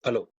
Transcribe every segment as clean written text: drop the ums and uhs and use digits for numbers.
Aló.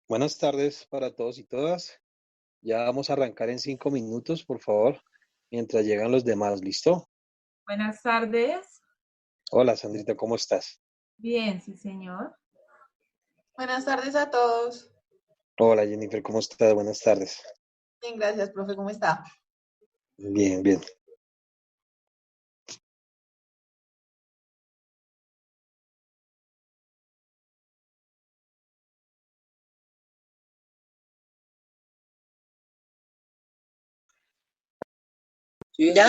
Buenas tardes para todos y todas. Ya vamos a arrancar en 5 minutos, por favor, mientras llegan los demás. ¿Listo? Buenas tardes. Hola, Sandrita, ¿cómo estás? Bien, sí, señor. Buenas tardes a todos. Hola, Jennifer, ¿cómo estás? Buenas tardes. Bien, gracias, profe. ¿Cómo está? Bien, bien. Sí, ya.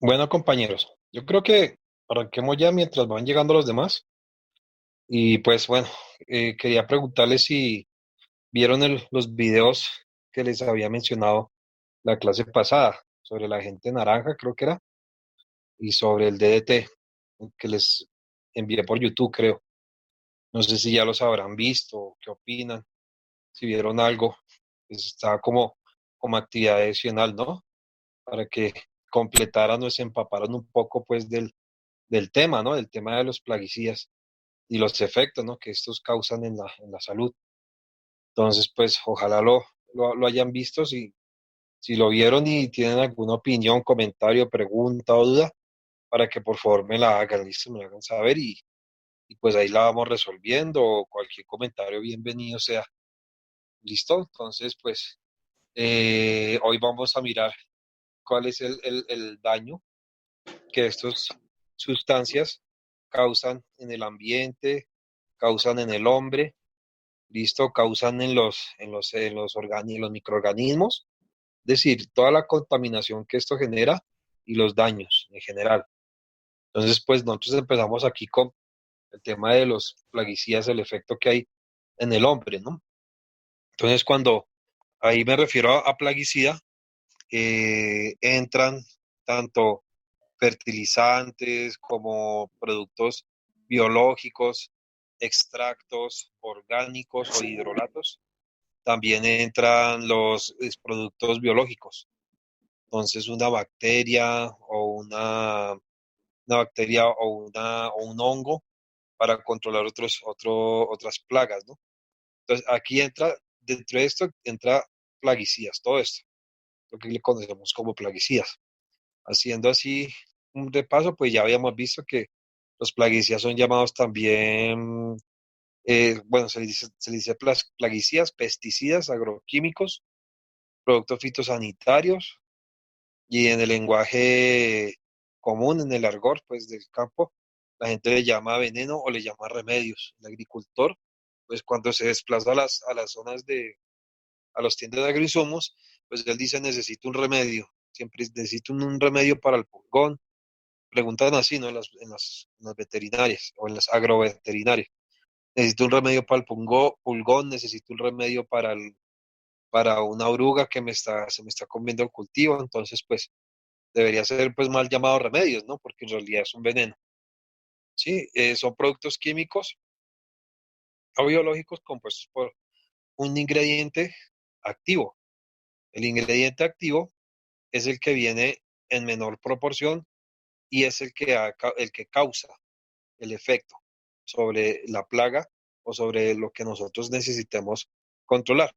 Bueno, compañeros, yo creo que arranquemos ya mientras van llegando los demás. Y pues bueno, quería preguntarles si vieron los videos que les había mencionado la clase pasada, sobre la gente naranja, creo que era, y sobre el DDT, que les envié por YouTube, creo. No sé si ya los habrán visto, qué opinan, si vieron algo, pues estaba como actividad adicional, ¿no? Para que completaran o se empaparan un poco, pues, del tema, ¿no? Del tema de los plaguicidas y los efectos, ¿no? Que estos causan en la salud. Entonces, pues, ojalá lo hayan visto. Si lo vieron y tienen alguna opinión, comentario, pregunta o duda, para que por favor me la hagan, listo, me la hagan saber y pues ahí la vamos resolviendo o cualquier comentario bienvenido sea. ¿Listo? Entonces, pues, hoy vamos a mirar cuál es el daño que estas sustancias causan en el ambiente, causan en el hombre, listo, causan en los microorganismos, es decir, toda la contaminación que esto genera y los daños en general. Entonces, pues nosotros empezamos aquí con el tema de los plaguicidas, el efecto que hay en el hombre, ¿no? Entonces, cuando ahí me refiero a plaguicida, entran tanto fertilizantes como productos biológicos, extractos orgánicos o hidrolatos. También entran los productos biológicos. Entonces, una bacteria o un hongo para controlar otras plagas, ¿no? Entonces, aquí entra, dentro de esto, entra plaguicidas, todo esto, lo que le conocemos como plaguicidas. Haciendo así un repaso, pues ya habíamos visto que los plaguicidas son llamados también, bueno, se le dice plaguicidas, pesticidas, agroquímicos, productos fitosanitarios, y en el lenguaje común, en el argot, pues del campo, la gente le llama veneno o le llama remedios. El agricultor, pues cuando se desplaza a las zonas a los tiendas de agroinsumos, pues él dice necesito un remedio, siempre necesito un remedio para el pulgón. Preguntan así, ¿no? En las veterinarias o en las agroveterinarias. Necesito un remedio para el pulgón, necesito un remedio para una oruga que se me está comiendo el cultivo, entonces pues debería ser pues mal llamado remedios, ¿no? Porque en realidad es un veneno. Sí, son productos químicos o biológicos compuestos por un ingrediente activo. El ingrediente activo es el que viene en menor proporción y es el que causa el efecto sobre la plaga o sobre lo que nosotros necesitemos controlar.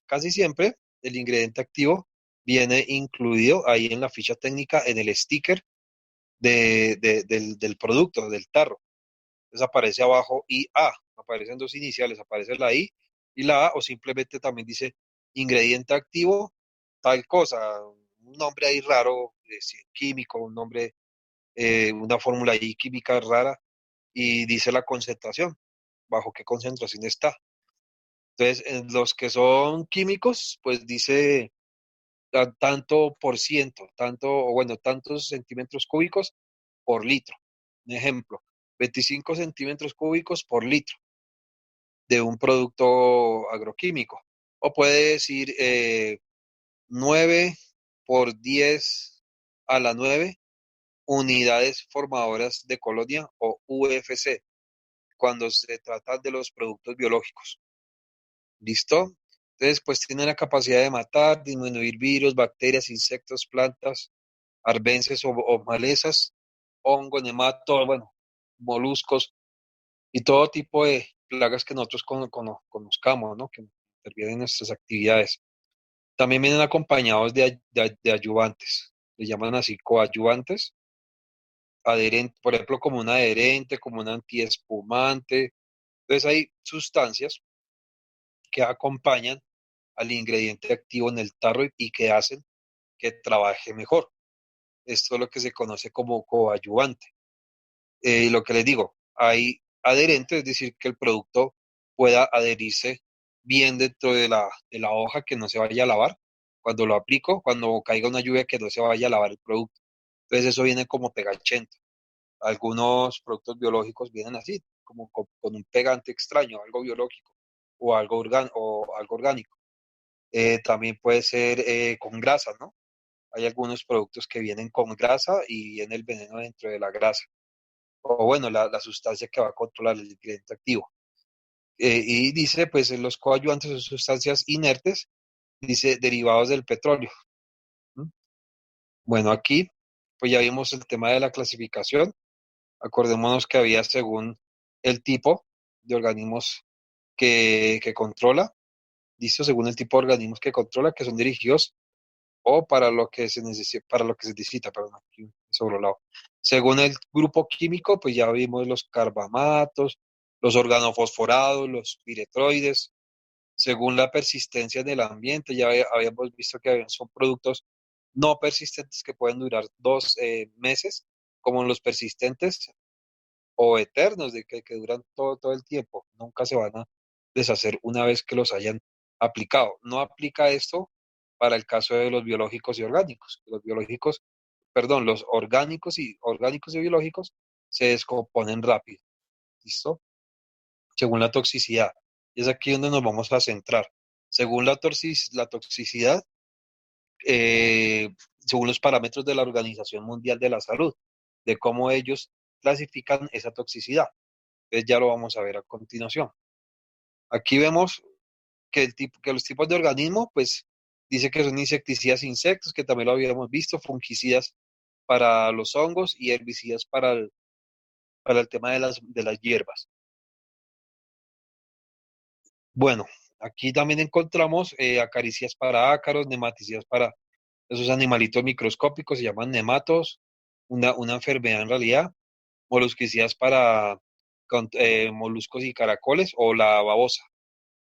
Casi siempre el ingrediente activo viene incluido ahí en la ficha técnica, en el sticker del producto, del tarro. Entonces aparece abajo IA, aparecen dos iniciales, aparece la I y la A, o simplemente también dice ingrediente activo, tal cosa, un nombre ahí raro, químico, un nombre, una fórmula ahí química rara, y dice la concentración, bajo qué concentración está. Entonces, en los que son químicos, pues dice tanto por ciento, tanto, o bueno, tantos centímetros cúbicos por litro. Un ejemplo, 25 centímetros cúbicos por litro de un producto agroquímico. O puede decir 9 por 10 a la 9 unidades formadoras de colonia o UFC, cuando se trata de los productos biológicos. ¿Listo? Entonces, pues tiene la capacidad de matar, disminuir virus, bacterias, insectos, plantas, arbences o malezas, hongo, nemato, bueno, moluscos y todo tipo de plagas que nosotros conozcamos, ¿no? Que intervienen en nuestras actividades. También vienen acompañados de ayudantes, le llaman así coadyuvantes, adherente, por ejemplo, como un adherente, como un antiespumante. Entonces hay sustancias que acompañan al ingrediente activo en el tarro y que hacen que trabaje mejor. Esto es lo que se conoce como coadyuvante. Y lo que les digo, hay adherente, es decir, que el producto pueda adherirse bien dentro de la hoja, que no se vaya a lavar. Cuando lo aplico, cuando caiga una lluvia, que no se vaya a lavar el producto. Entonces eso viene como pegachento. Algunos productos biológicos vienen así, como con un pegante extraño, algo biológico o algo orgánico. También puede ser con grasa, ¿no? Hay algunos productos que vienen con grasa y viene el veneno dentro de la grasa. O bueno, la sustancia que va a controlar el ingrediente activo. Y dice, pues en los coadyuvantes son sustancias inertes, dice derivados del petróleo. ¿Mm? Bueno, aquí pues ya vimos el tema de la clasificación. Acordémonos que había según el tipo de organismos que controla, listo, según el tipo de organismos que controla, que son dirigidos o para lo que se necesita, perdón, aquí sobre el lado. Según el grupo químico, pues ya vimos los carbamatos, los organofosforados, los piretroides. Según la persistencia en el ambiente, ya habíamos visto que son productos no persistentes que pueden durar 2 meses, como los persistentes o eternos, que duran todo el tiempo, nunca se van a deshacer una vez que los hayan aplicado. No aplica esto para el caso de los biológicos y orgánicos. Los biológicos, perdón, los orgánicos y biológicos se descomponen rápido. ¿Listo? Según la toxicidad. Y es aquí donde nos vamos a centrar. Según la toxicidad, eh, según los parámetros de la Organización Mundial de la Salud, de cómo ellos clasifican esa toxicidad. Entonces ya lo vamos a ver a continuación. Aquí vemos que los tipos de organismos, pues dice que son insecticidas e insectos, que también lo habíamos visto, fungicidas para los hongos y herbicidas para el tema de las hierbas. Bueno, aquí también encontramos acaricias para ácaros, nematicidas para esos animalitos microscópicos, se llaman nematos, una enfermedad en realidad, molusquicidas para moluscos y caracoles o la babosa.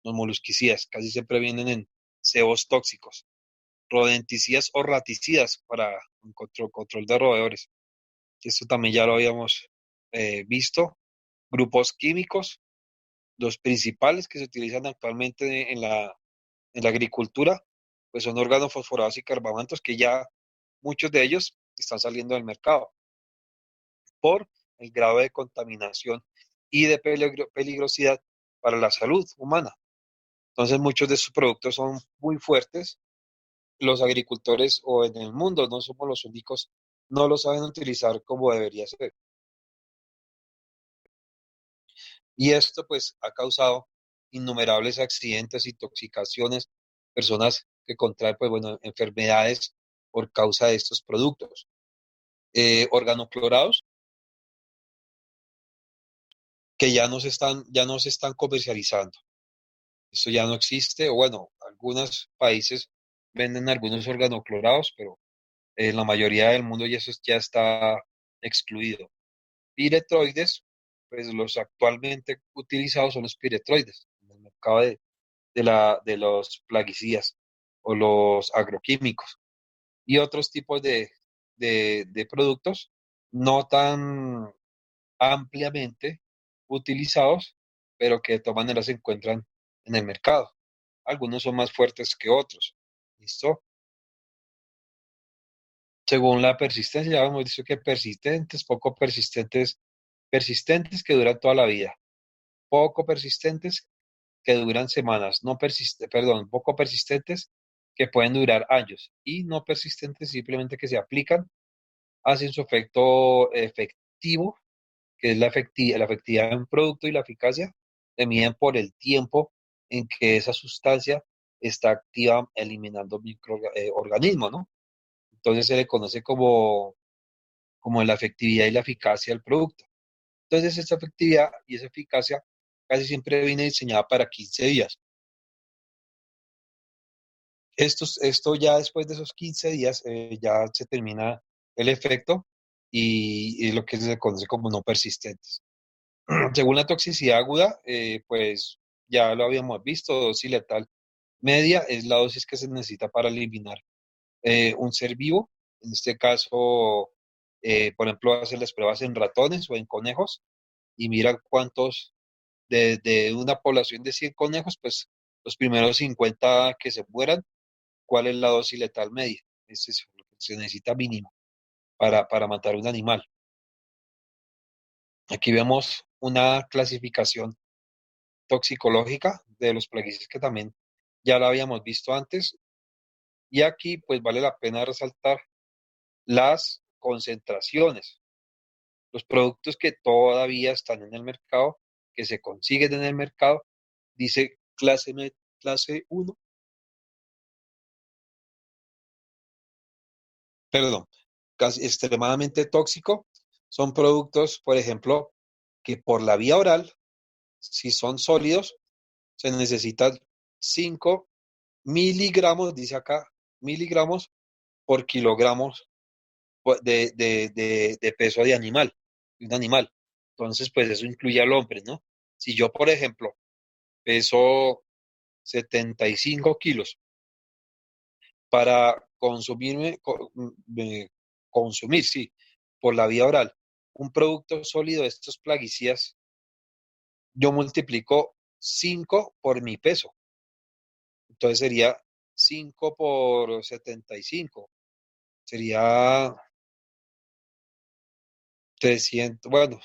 Los molusquicidas casi siempre vienen en cebos tóxicos, rodenticidas o raticidas para un control de roedores. Esto también ya lo habíamos visto. Grupos químicos, los principales que se utilizan actualmente en la agricultura, pues son organofosforados y carbamatos que ya muchos de ellos están saliendo del mercado por el grado de contaminación y de peligrosidad para la salud humana. Entonces muchos de estos productos son muy fuertes. Los agricultores o en el mundo no somos los únicos, no lo saben utilizar como debería ser. Y esto pues ha causado innumerables accidentes, intoxicaciones, personas que contraen pues bueno, enfermedades por causa de estos productos. Organoclorados que ya no se están comercializando. Esto ya no existe, o bueno, algunos países venden algunos organoclorados, pero en la mayoría del mundo ya eso ya está excluido. Piretroides, pues los actualmente utilizados son los piretroides en el mercado de los plaguicidas o los agroquímicos y otros tipos de productos no tan ampliamente utilizados, pero que de todas maneras se encuentran en el mercado. Algunos son más fuertes que otros. ¿Listo? Según la persistencia, ya hemos dicho que persistentes, poco persistentes, persistentes que duran toda la vida, poco persistentes que duran semanas, no perdón, poco persistentes que pueden durar años y no persistentes simplemente que se aplican, hacen su efecto efectivo, que es la efectividad de un producto y la eficacia, se miden por el tiempo en que esa sustancia está activa eliminando microorganismos, ¿no? Entonces se le conoce como la efectividad y la eficacia del producto. Entonces, esta efectividad y esa eficacia casi siempre viene diseñada para 15 días. Esto ya después de esos 15 días ya se termina el efecto y lo que se conoce como no persistentes. Según la toxicidad aguda, pues ya lo habíamos visto, dosis letal media es la dosis que se necesita para eliminar un ser vivo. En este caso, por ejemplo, hacen las pruebas en ratones o en conejos y mira cuántos de una población de 100 conejos, pues los primeros 50 que se mueran, ¿cuál es la dosis letal media? Ese es lo que se necesita mínimo para matar un animal. Aquí vemos una clasificación toxicológica de los plaguicidas que también ya la habíamos visto antes, y aquí pues vale la pena resaltar las concentraciones, los productos que todavía están en el mercado, que se consiguen en el mercado, dice clase uno, perdón, casi extremadamente tóxico, son productos, por ejemplo, que por la vía oral, si son sólidos, se necesitan 5 miligramos, dice acá, miligramos por kilogramos de peso de un animal. Entonces, pues eso incluye al hombre, ¿no? Si yo, por ejemplo, peso 75 kilos para consumir, sí, por la vía oral, un producto sólido de estos plaguicidas, yo multiplico 5 por mi peso. Entonces sería 5 por 75. Sería 300, bueno,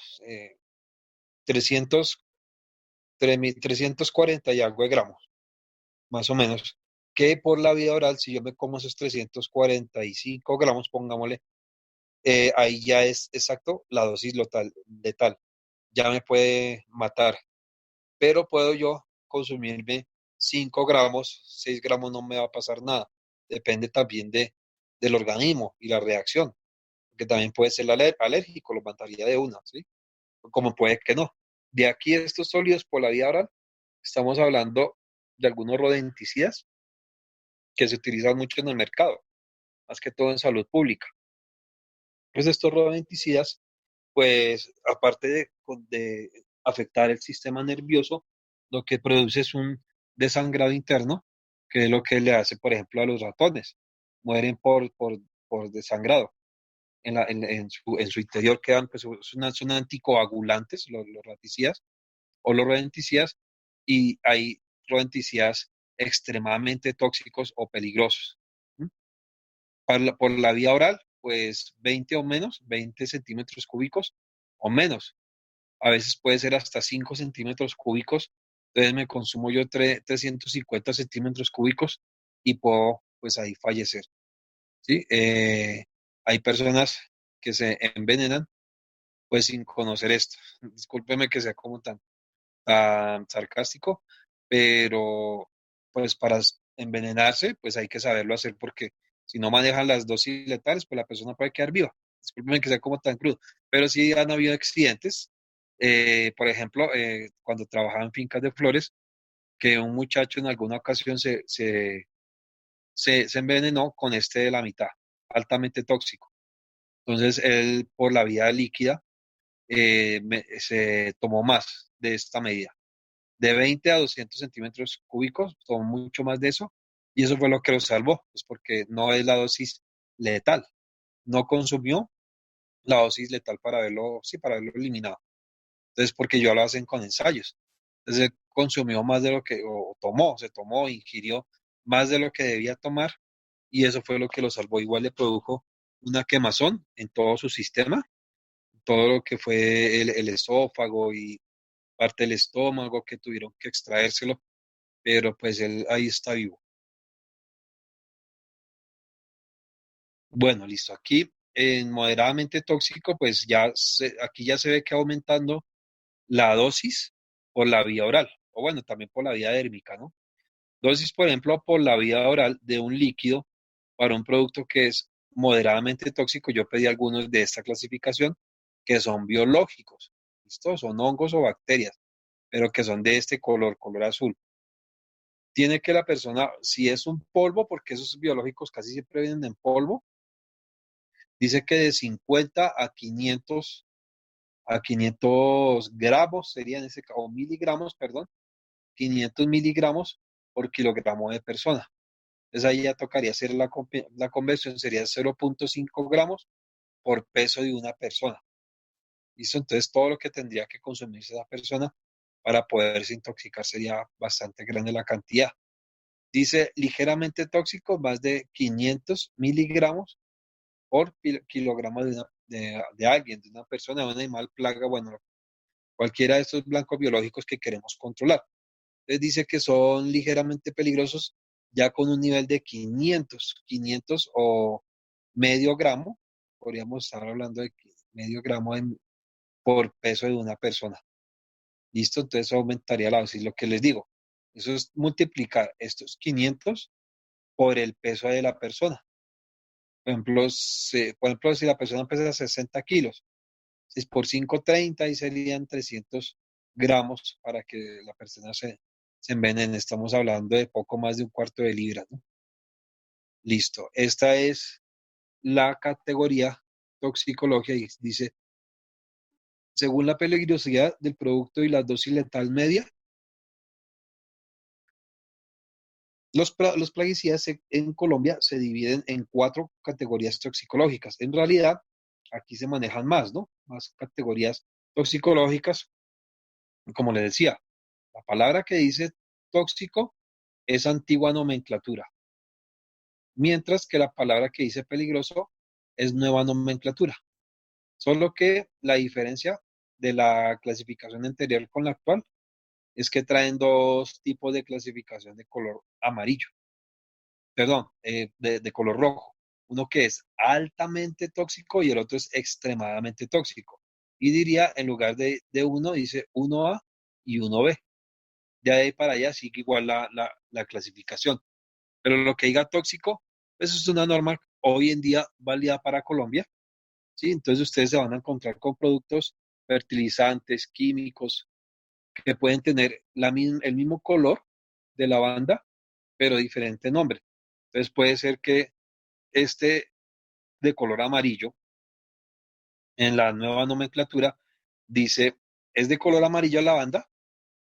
300, 340 y algo de gramos, más o menos. Que por la vía oral, si yo me como esos 345 gramos, pongámosle, ahí ya es exacto la dosis letal. Ya me puede matar, pero puedo yo consumirme 5 gramos, 6 gramos no me va a pasar nada. Depende también del organismo y la reacción, porque también puede ser alérgico, lo mataría de una, ¿sí? Como puede que no. De aquí estos sólidos por la vía oral, estamos hablando de algunos rodenticidas que se utilizan mucho en el mercado, más que todo en salud pública. Pues estos rodenticidas, pues aparte de afectar el sistema nervioso, lo que produce es un desangrado interno, que es lo que le hace, por ejemplo, a los ratones. Mueren por desangrado. En su interior quedan, pues son anticoagulantes, los raticidas o los rodenticidas, y hay rodenticidas extremadamente tóxicos o peligrosos. ¿Mm? Por la vía oral, pues 20 o menos, 20 centímetros cúbicos o menos. A veces puede ser hasta 5 centímetros cúbicos. Entonces me consumo yo 350 centímetros cúbicos y puedo, pues ahí fallecer. ¿Sí? Hay personas que se envenenan, pues sin conocer esto. Discúlpeme que sea como tan sarcástico, pero pues para envenenarse, pues hay que saberlo hacer porque si no manejan las dosis letales, pues la persona puede quedar viva. Discúlpenme que sea como tan crudo, pero sí han habido accidentes. Por ejemplo, cuando trabajaba en fincas de flores, que un muchacho en alguna ocasión se envenenó con este de la mitad, altamente tóxico. Entonces, él por la vía líquida se tomó más de esta medida de 20 a 200 centímetros cúbicos, tomó mucho más de eso, y eso fue lo que lo salvó, pues porque no es la dosis letal, no consumió la dosis letal para verlo, sí, para verlo eliminado. Entonces, porque yo lo hacen con ensayos. Entonces, él consumió más de lo que, o tomó, se tomó, ingirió más de lo que debía tomar, y eso fue lo que lo salvó. Igual le produjo una quemazón en todo su sistema, todo lo que fue el esófago y parte del estómago que tuvieron que extraérselo, pero pues él ahí está vivo. Bueno, listo. Aquí en moderadamente tóxico, pues aquí ya se ve que aumentando la dosis por la vía oral, o bueno, también por la vía dérmica, ¿no? Dosis, por ejemplo, por la vía oral de un líquido para un producto que es moderadamente tóxico. Yo pedí algunos de esta clasificación que son biológicos, ¿listo? Son hongos o bacterias, pero que son de este color azul. Tiene que la persona, si es un polvo, porque esos biológicos casi siempre vienen en polvo, dice que de 50 a 500 gramos serían o miligramos, perdón, 500 miligramos por kilogramo de persona. Entonces ahí ya tocaría hacer la conversión, sería 0,5 gramos por peso de una persona. ¿Listo? Entonces todo lo que tendría que consumirse esa persona para poderse intoxicar sería bastante grande la cantidad. Dice ligeramente tóxico, más de 500 miligramos por kilogramo de alguien, de una persona, de un animal, plaga, bueno, cualquiera de estos blancos biológicos que queremos controlar. Entonces dice que son ligeramente peligrosos ya con un nivel de 500 o medio gramo, podríamos estar hablando de medio gramo por peso de una persona. ¿Listo? Entonces eso aumentaría la dosis. Lo que les digo, eso es multiplicar estos 500 por el peso de la persona. Por ejemplo, si la persona pesa 60 kilos, 6 por 5, 30, y serían 300 gramos para que la persona se envenene. Estamos hablando de poco más de un cuarto de libra, ¿no? Listo. Esta es la categoría toxicología y dice, según la peligrosidad del producto y la dosis letal media, los plaguicidas en Colombia se dividen en 4 categorías toxicológicas. En realidad, aquí se manejan más, ¿no? Más categorías toxicológicas. Como les decía, la palabra que dice tóxico es antigua nomenclatura, mientras que la palabra que dice peligroso es nueva nomenclatura. Solo que la diferencia de la clasificación anterior con la actual es que traen 2 tipos de clasificación de color amarillo, perdón, de color rojo. Uno que es altamente tóxico y el otro es extremadamente tóxico. Y diría, en lugar de uno, dice 1A y 1B. De ahí para allá sigue igual la clasificación. Pero lo que diga tóxico, eso es una norma hoy en día válida para Colombia, ¿sí? Entonces ustedes se van a encontrar con productos fertilizantes, químicos, que pueden tener el mismo color de lavanda, pero diferente nombre. Entonces puede ser que este de color amarillo, en la nueva nomenclatura, dice, es de color amarillo lavanda,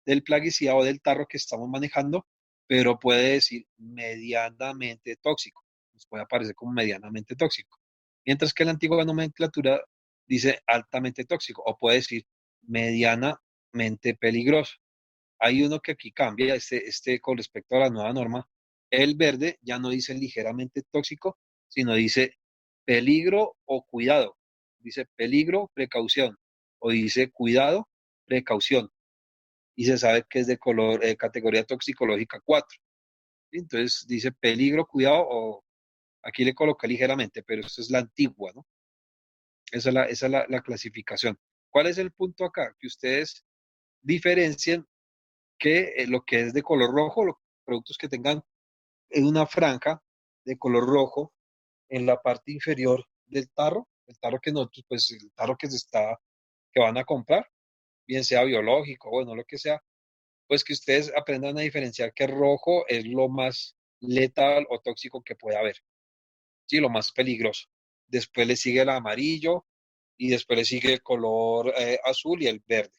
del plaguicida o del tarro que estamos manejando, pero puede decir medianamente tóxico. Nos puede aparecer como medianamente tóxico. Mientras que la antigua nomenclatura dice altamente tóxico o puede decir medianamente peligroso. Hay uno que aquí cambia, con respecto a la nueva norma. El verde ya no dice ligeramente tóxico, sino dice peligro o cuidado. Dice peligro, precaución. O dice cuidado, precaución. Y se sabe que es de color, categoría toxicológica 4. Entonces dice peligro, cuidado, o aquí le coloca ligeramente, pero esa es la antigua, ¿no? Esa es la clasificación. ¿Cuál es el punto acá? Que ustedes diferencien que lo que es de color rojo, los productos que tengan en una franja de color rojo en la parte inferior del tarro, el tarro que nosotros, pues el tarro que van a comprar, bien sea biológico, bueno, lo que sea, pues que ustedes aprendan a diferenciar que rojo es lo más letal o tóxico que puede haber, sí, lo más peligroso. Después le sigue el amarillo y después le sigue el color azul y el verde.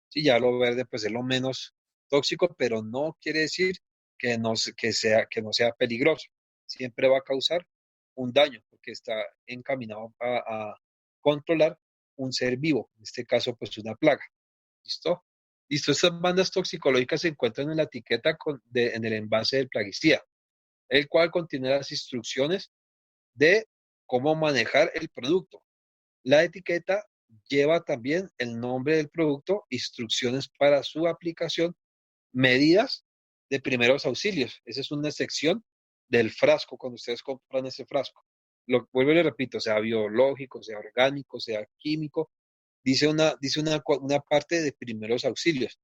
Sí, ya lo verde pues es lo menos tóxico, pero no quiere decir que no sea peligroso. Siempre va a causar un daño porque está encaminado a controlar un ser vivo, en este caso pues una plaga. ¿Listo? Listo, estas bandas toxicológicas se encuentran en la etiqueta en el envase del plaguicida, el cual contiene las instrucciones de cómo manejar el producto. La etiqueta lleva también el nombre del producto, instrucciones para su aplicación, medidas de primeros auxilios. Esa es una sección del frasco cuando ustedes compran ese frasco. Lo vuelvo y le repito, sea biológico, sea orgánico, sea químico, dice una parte de primeros auxilios.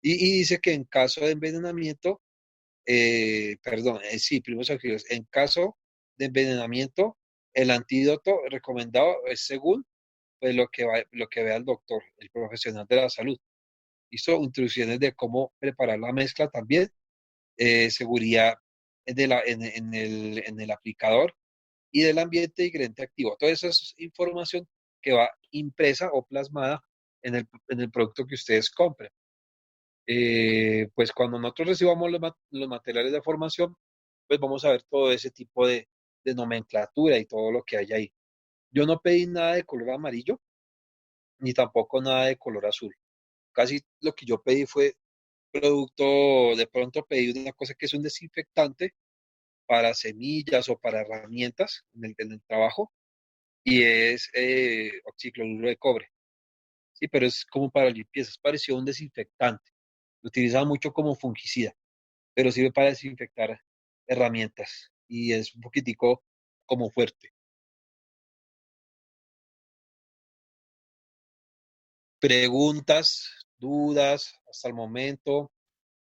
Y dice que en caso de envenenamiento, perdón, sí, primeros auxilios, en caso de envenenamiento, el antídoto recomendado es según pues, lo que vea el doctor, el profesional de la salud. Hizo instrucciones de cómo preparar la mezcla también, seguridad en el aplicador y del ambiente de ingrediente activo. Toda esa es información que va impresa o plasmada en el producto que ustedes compren. Pues cuando nosotros recibamos los materiales de formación, pues vamos a ver todo ese tipo de nomenclatura y todo lo que hay ahí. Yo no pedí nada de color amarillo, ni tampoco nada de color azul. Casi lo que yo pedí fue producto, de pronto pedí una cosa que es un desinfectante para semillas o para herramientas en el trabajo, y es oxicloruro de cobre. Sí, pero es como para limpieza, es parecido a un desinfectante. Lo utilizan mucho como fungicida, pero sirve para desinfectar herramientas y es un poquitico como fuerte. Preguntas, dudas hasta el momento.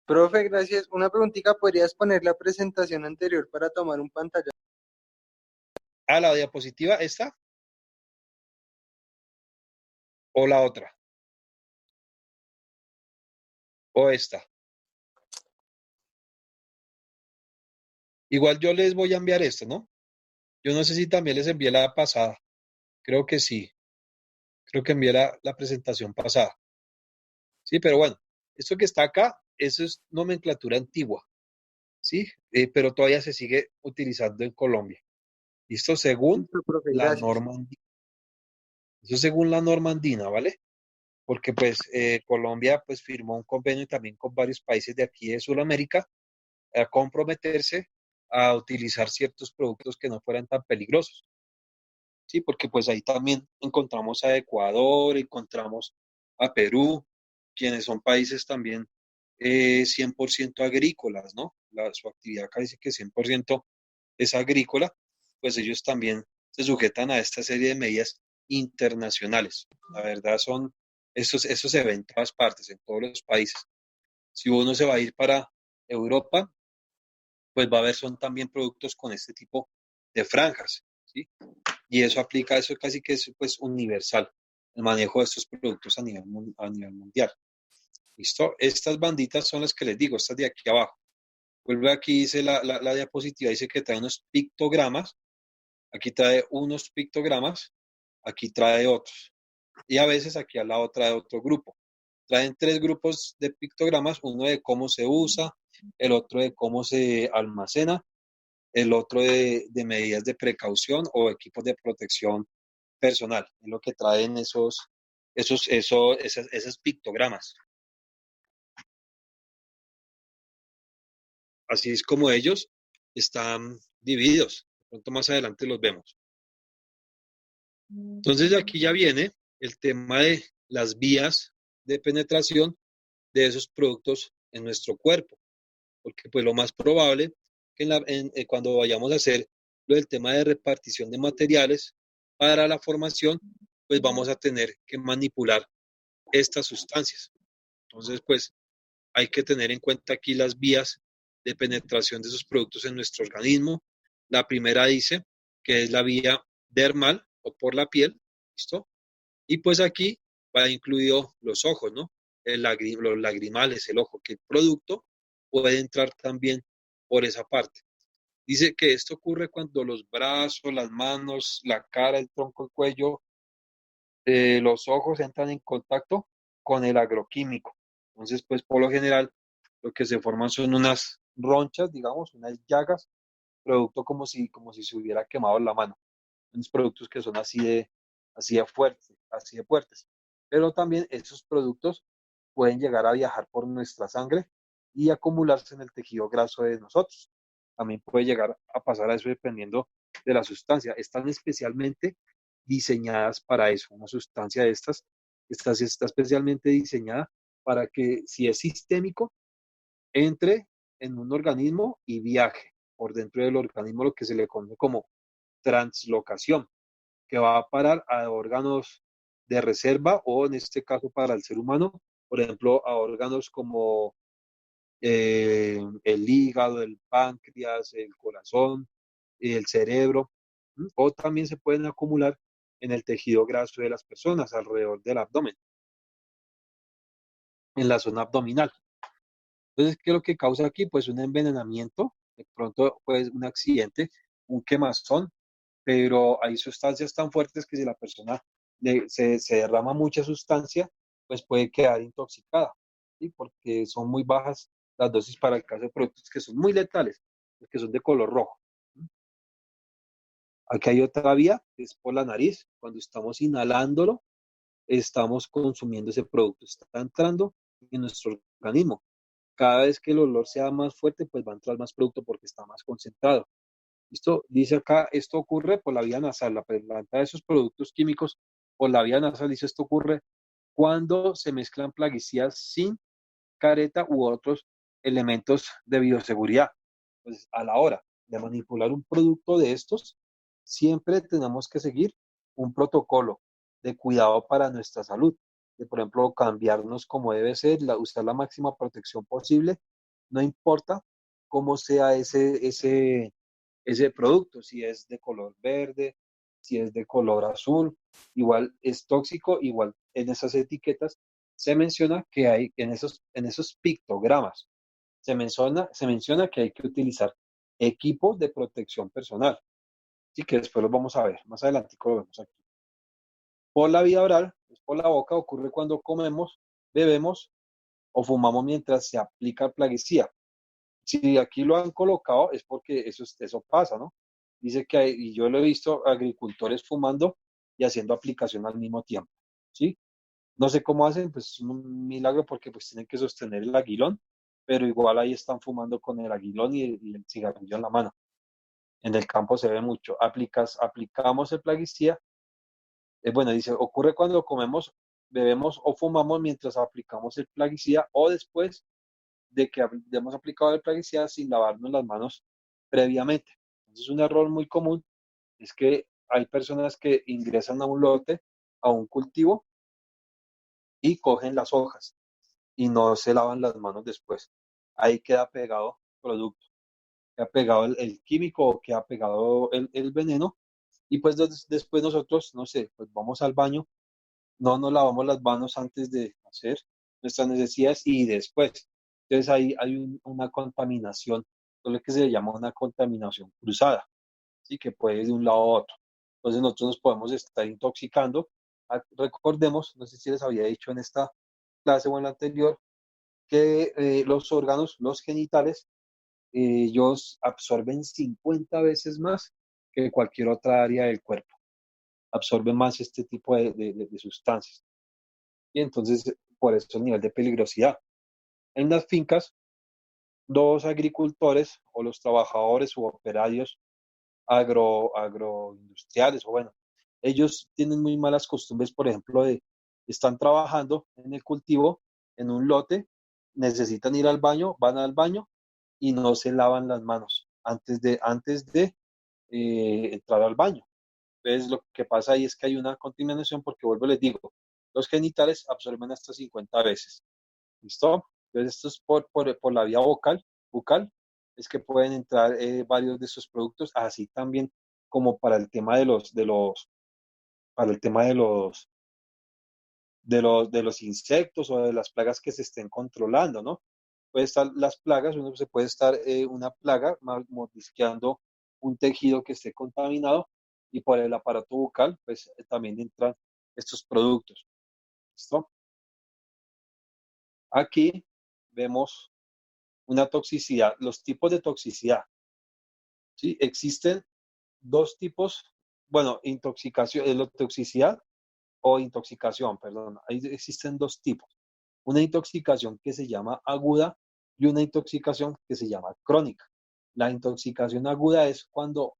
Profe, gracias. Una preguntita, ¿podrías poner la presentación anterior para tomar un pantalla? Ah, la diapositiva, ¿esta? ¿O la otra? ¿O esta? Igual yo les voy a enviar esto, ¿no? Yo no sé si también les envié la pasada. Creo que sí. Creo que envié la presentación pasada. Sí, pero bueno, esto que está acá, eso es nomenclatura antigua, ¿sí? Pero todavía se sigue utilizando en Colombia. ¿Listo? Según Listo, profe, la gracias. norma andina. Eso según la norma andina, ¿vale? Porque pues Colombia pues firmó un convenio también con varios países de aquí de Sudamérica a comprometerse a utilizar ciertos productos que no fueran tan peligrosos. Sí, porque pues ahí también encontramos a Ecuador, encontramos a Perú, quienes son países también 100% agrícolas, ¿no? Su actividad acá dice que 100% es agrícola, pues ellos también se sujetan a esta serie de medidas internacionales. La verdad eso se ve en todas partes, en todos los países. Si uno se va a ir para Europa, pues va a ver, son también productos con este tipo de franjas, ¿sí? Y eso aplica, eso casi que es pues universal, el manejo de estos productos a nivel mundial. ¿Listo? Estas banditas son las que les digo, estas de aquí abajo. Vuelve aquí, dice la diapositiva, dice que trae unos pictogramas, aquí trae unos pictogramas, aquí trae otros. Y a veces aquí al lado trae otro grupo. Traen 3 grupos de pictogramas, uno de cómo se usa, el otro de cómo se almacena, el otro de medidas de precaución o equipos de protección personal, es lo que traen esas pictogramas. Así es como ellos están divididos. De pronto más adelante los vemos. Entonces aquí ya viene el tema de las vías de penetración de esos productos en nuestro cuerpo, porque pues lo más probable que cuando vayamos a hacer lo del tema de repartición de materiales para la formación, pues vamos a tener que manipular estas sustancias. Entonces, pues hay que tener en cuenta aquí las vías de penetración de esos productos en nuestro organismo. La primera dice que es la vía dermal o por la piel, ¿listo? Y pues aquí va incluido los ojos, ¿no? Los lagrimales, el ojo, que el producto puede entrar también por esa parte. Dice que esto ocurre cuando los brazos, las manos, la cara, el tronco, el cuello, los ojos entran en contacto con el agroquímico. Entonces, pues por lo general, lo que se forman son unas ronchas, digamos, unas llagas, producto como si se hubiera quemado la mano. Unos productos que son así de fuertes. Pero también esos productos pueden llegar a viajar por nuestra sangre y acumularse en el tejido graso de nosotros. También puede llegar a pasar a eso dependiendo de la sustancia. Están especialmente diseñadas para eso. Una sustancia de estas está especialmente diseñada para que si es sistémico, entre en un organismo y viaje por dentro del organismo, lo que se le conoce como translocación, que va a parar a órganos de reserva o en este caso para el ser humano, por ejemplo, a órganos como el hígado, el páncreas, el corazón, el cerebro, o también se pueden acumular en el tejido graso de las personas alrededor del abdomen, en la zona abdominal. Entonces, ¿qué es lo que causa aquí? Pues un envenenamiento, de pronto pues un accidente, un quemazón, pero hay sustancias tan fuertes que si la persona se derrama mucha sustancia, pues puede quedar intoxicada, ¿sí? Porque son muy bajas las dosis para el caso de productos que son muy letales, que son de color rojo. Aquí hay otra vía, que es por la nariz. Cuando estamos inhalándolo, estamos consumiendo ese producto, está entrando en nuestro organismo. Cada vez que el olor sea más fuerte, pues va a entrar más producto porque está más concentrado. Esto dice acá, esto ocurre por la vía nasal, la planta de esos productos químicos por la vía nasal, dice esto ocurre cuando se mezclan plaguicidas sin careta u otros elementos de bioseguridad. Pues a la hora de manipular un producto de estos, siempre tenemos que seguir un protocolo de cuidado para nuestra salud. De, por ejemplo, cambiarnos como debe ser, usar la máxima protección posible, no importa cómo sea ese producto, si es de color verde, si es de color azul, igual es tóxico, igual en esas etiquetas se menciona que hay en esos pictogramas, se menciona que hay que utilizar equipos de protección personal. Así que después los vamos a ver, más adelante lo vemos aquí. Por la vía oral, pues por la boca, ocurre cuando comemos, bebemos o fumamos mientras se aplica el plaguicida. Si aquí lo han colocado es porque eso pasa, ¿no? Dice que hay, y yo lo he visto, agricultores fumando y haciendo aplicación al mismo tiempo, ¿sí? No sé cómo hacen, pues es un milagro porque pues tienen que sostener el aguilón, pero igual ahí están fumando con el aguilón y el cigarrillo en la mano. En el campo se ve mucho. Aplicamos el plaguicida. Bueno, dice, ocurre cuando comemos, bebemos o fumamos mientras aplicamos el plaguicida o después de que hemos aplicado el plaguicida sin lavarnos las manos previamente. Entonces, un error muy común es que hay personas que ingresan a un lote, a un cultivo, y cogen las hojas y no se lavan las manos después. Ahí queda pegado el producto, queda pegado el químico o queda pegado el veneno. Y pues después nosotros, no sé, pues vamos al baño, no nos lavamos las manos antes de hacer nuestras necesidades y después. Entonces ahí hay una contaminación, lo que se llama una contaminación cruzada, ¿sí? Que puede ir de un lado a otro. Entonces nosotros nos podemos estar intoxicando. Recordemos, no sé si les había dicho en esta clase o en la anterior, que los órganos, los genitales, ellos absorben 50 veces más que cualquier otra área del cuerpo. Absorben más este tipo de sustancias. Y entonces, por eso el nivel de peligrosidad. En las fincas, los agricultores o los trabajadores u operarios agroindustriales, o bueno, ellos tienen muy malas costumbres, por ejemplo, están trabajando en el cultivo, en un lote, necesitan ir al baño, van al baño y no se lavan las manos antes de entrar al baño. Entonces, lo que pasa ahí es que hay una contaminación porque, vuelvo, les digo, los genitales absorben hasta 50 veces. ¿Listo? Entonces, esto es por la vía bucal, es que pueden entrar varios de estos productos, así también como para el tema para el tema de los insectos o de las plagas que se estén controlando, ¿no? Puede estar las plagas, uno se puede estar una plaga mordisqueando un tejido que esté contaminado y por el aparato bucal, pues también entran estos productos. ¿Listo? Aquí vemos una toxicidad, los tipos de toxicidad. ¿Sí? Existen dos tipos, bueno, intoxicación, la toxicidad o intoxicación, perdón. Ahí existen dos tipos. Una intoxicación que se llama aguda y una intoxicación que se llama crónica. La intoxicación aguda es cuando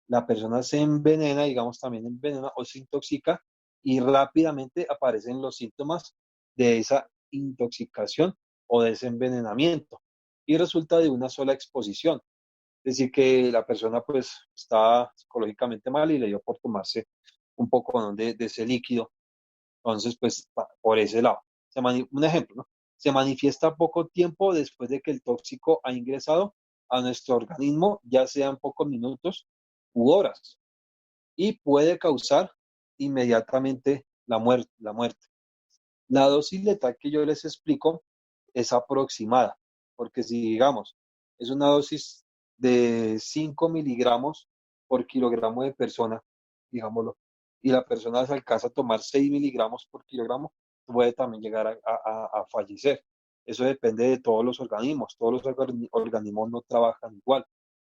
la persona se envenena, digamos también envenena o se intoxica y rápidamente aparecen los síntomas de esa intoxicación o de ese envenenamiento y resulta de una sola exposición. Es decir, que la persona pues está psicológicamente mal y le dio por tomarse un poco, ¿no?, de ese líquido. Entonces, pues por ese lado. Un ejemplo, ¿no? Se manifiesta poco tiempo después de que el tóxico ha ingresado a nuestro organismo, ya sean pocos minutos u horas, y puede causar inmediatamente la muerte. La dosis letal que yo les explico es aproximada, porque si digamos, es una dosis de 5 miligramos por kilogramo de persona, digámoslo, y la persona se alcanza a tomar 6 miligramos por kilogramo, puede también llegar a fallecer. Eso depende de todos los organismos. Todos los organismos no trabajan igual,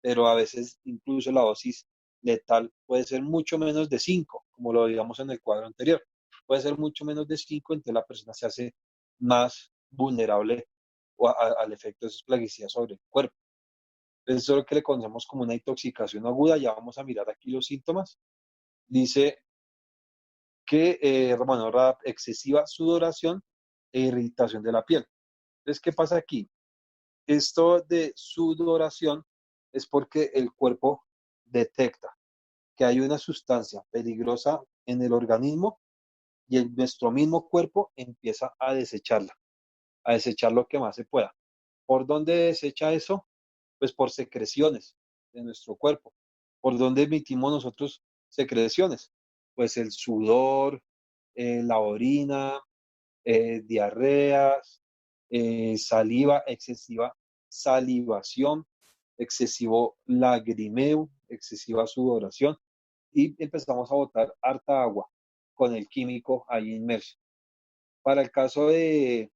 pero a veces incluso la dosis letal puede ser mucho menos de 5, como lo digamos en el cuadro anterior. Puede ser mucho menos de 5, entonces la persona se hace más vulnerable al efecto de esos plaguicidas sobre el cuerpo. Entonces, eso es lo que le conocemos como una intoxicación aguda. Ya vamos a mirar aquí los síntomas. Dice que, bueno, excesiva sudoración e irritación de la piel. Entonces, ¿qué pasa aquí? Esto de sudoración es porque el cuerpo detecta que hay una sustancia peligrosa en el organismo y nuestro mismo cuerpo empieza a desechar lo que más se pueda. ¿Por dónde desecha eso? Pues por secreciones de nuestro cuerpo. ¿Por dónde emitimos nosotros secreciones? Pues el sudor, la orina, diarreas, saliva, excesiva salivación, excesivo lagrimeo, excesiva sudoración y empezamos a botar harta agua con el químico ahí inmerso. Para el caso de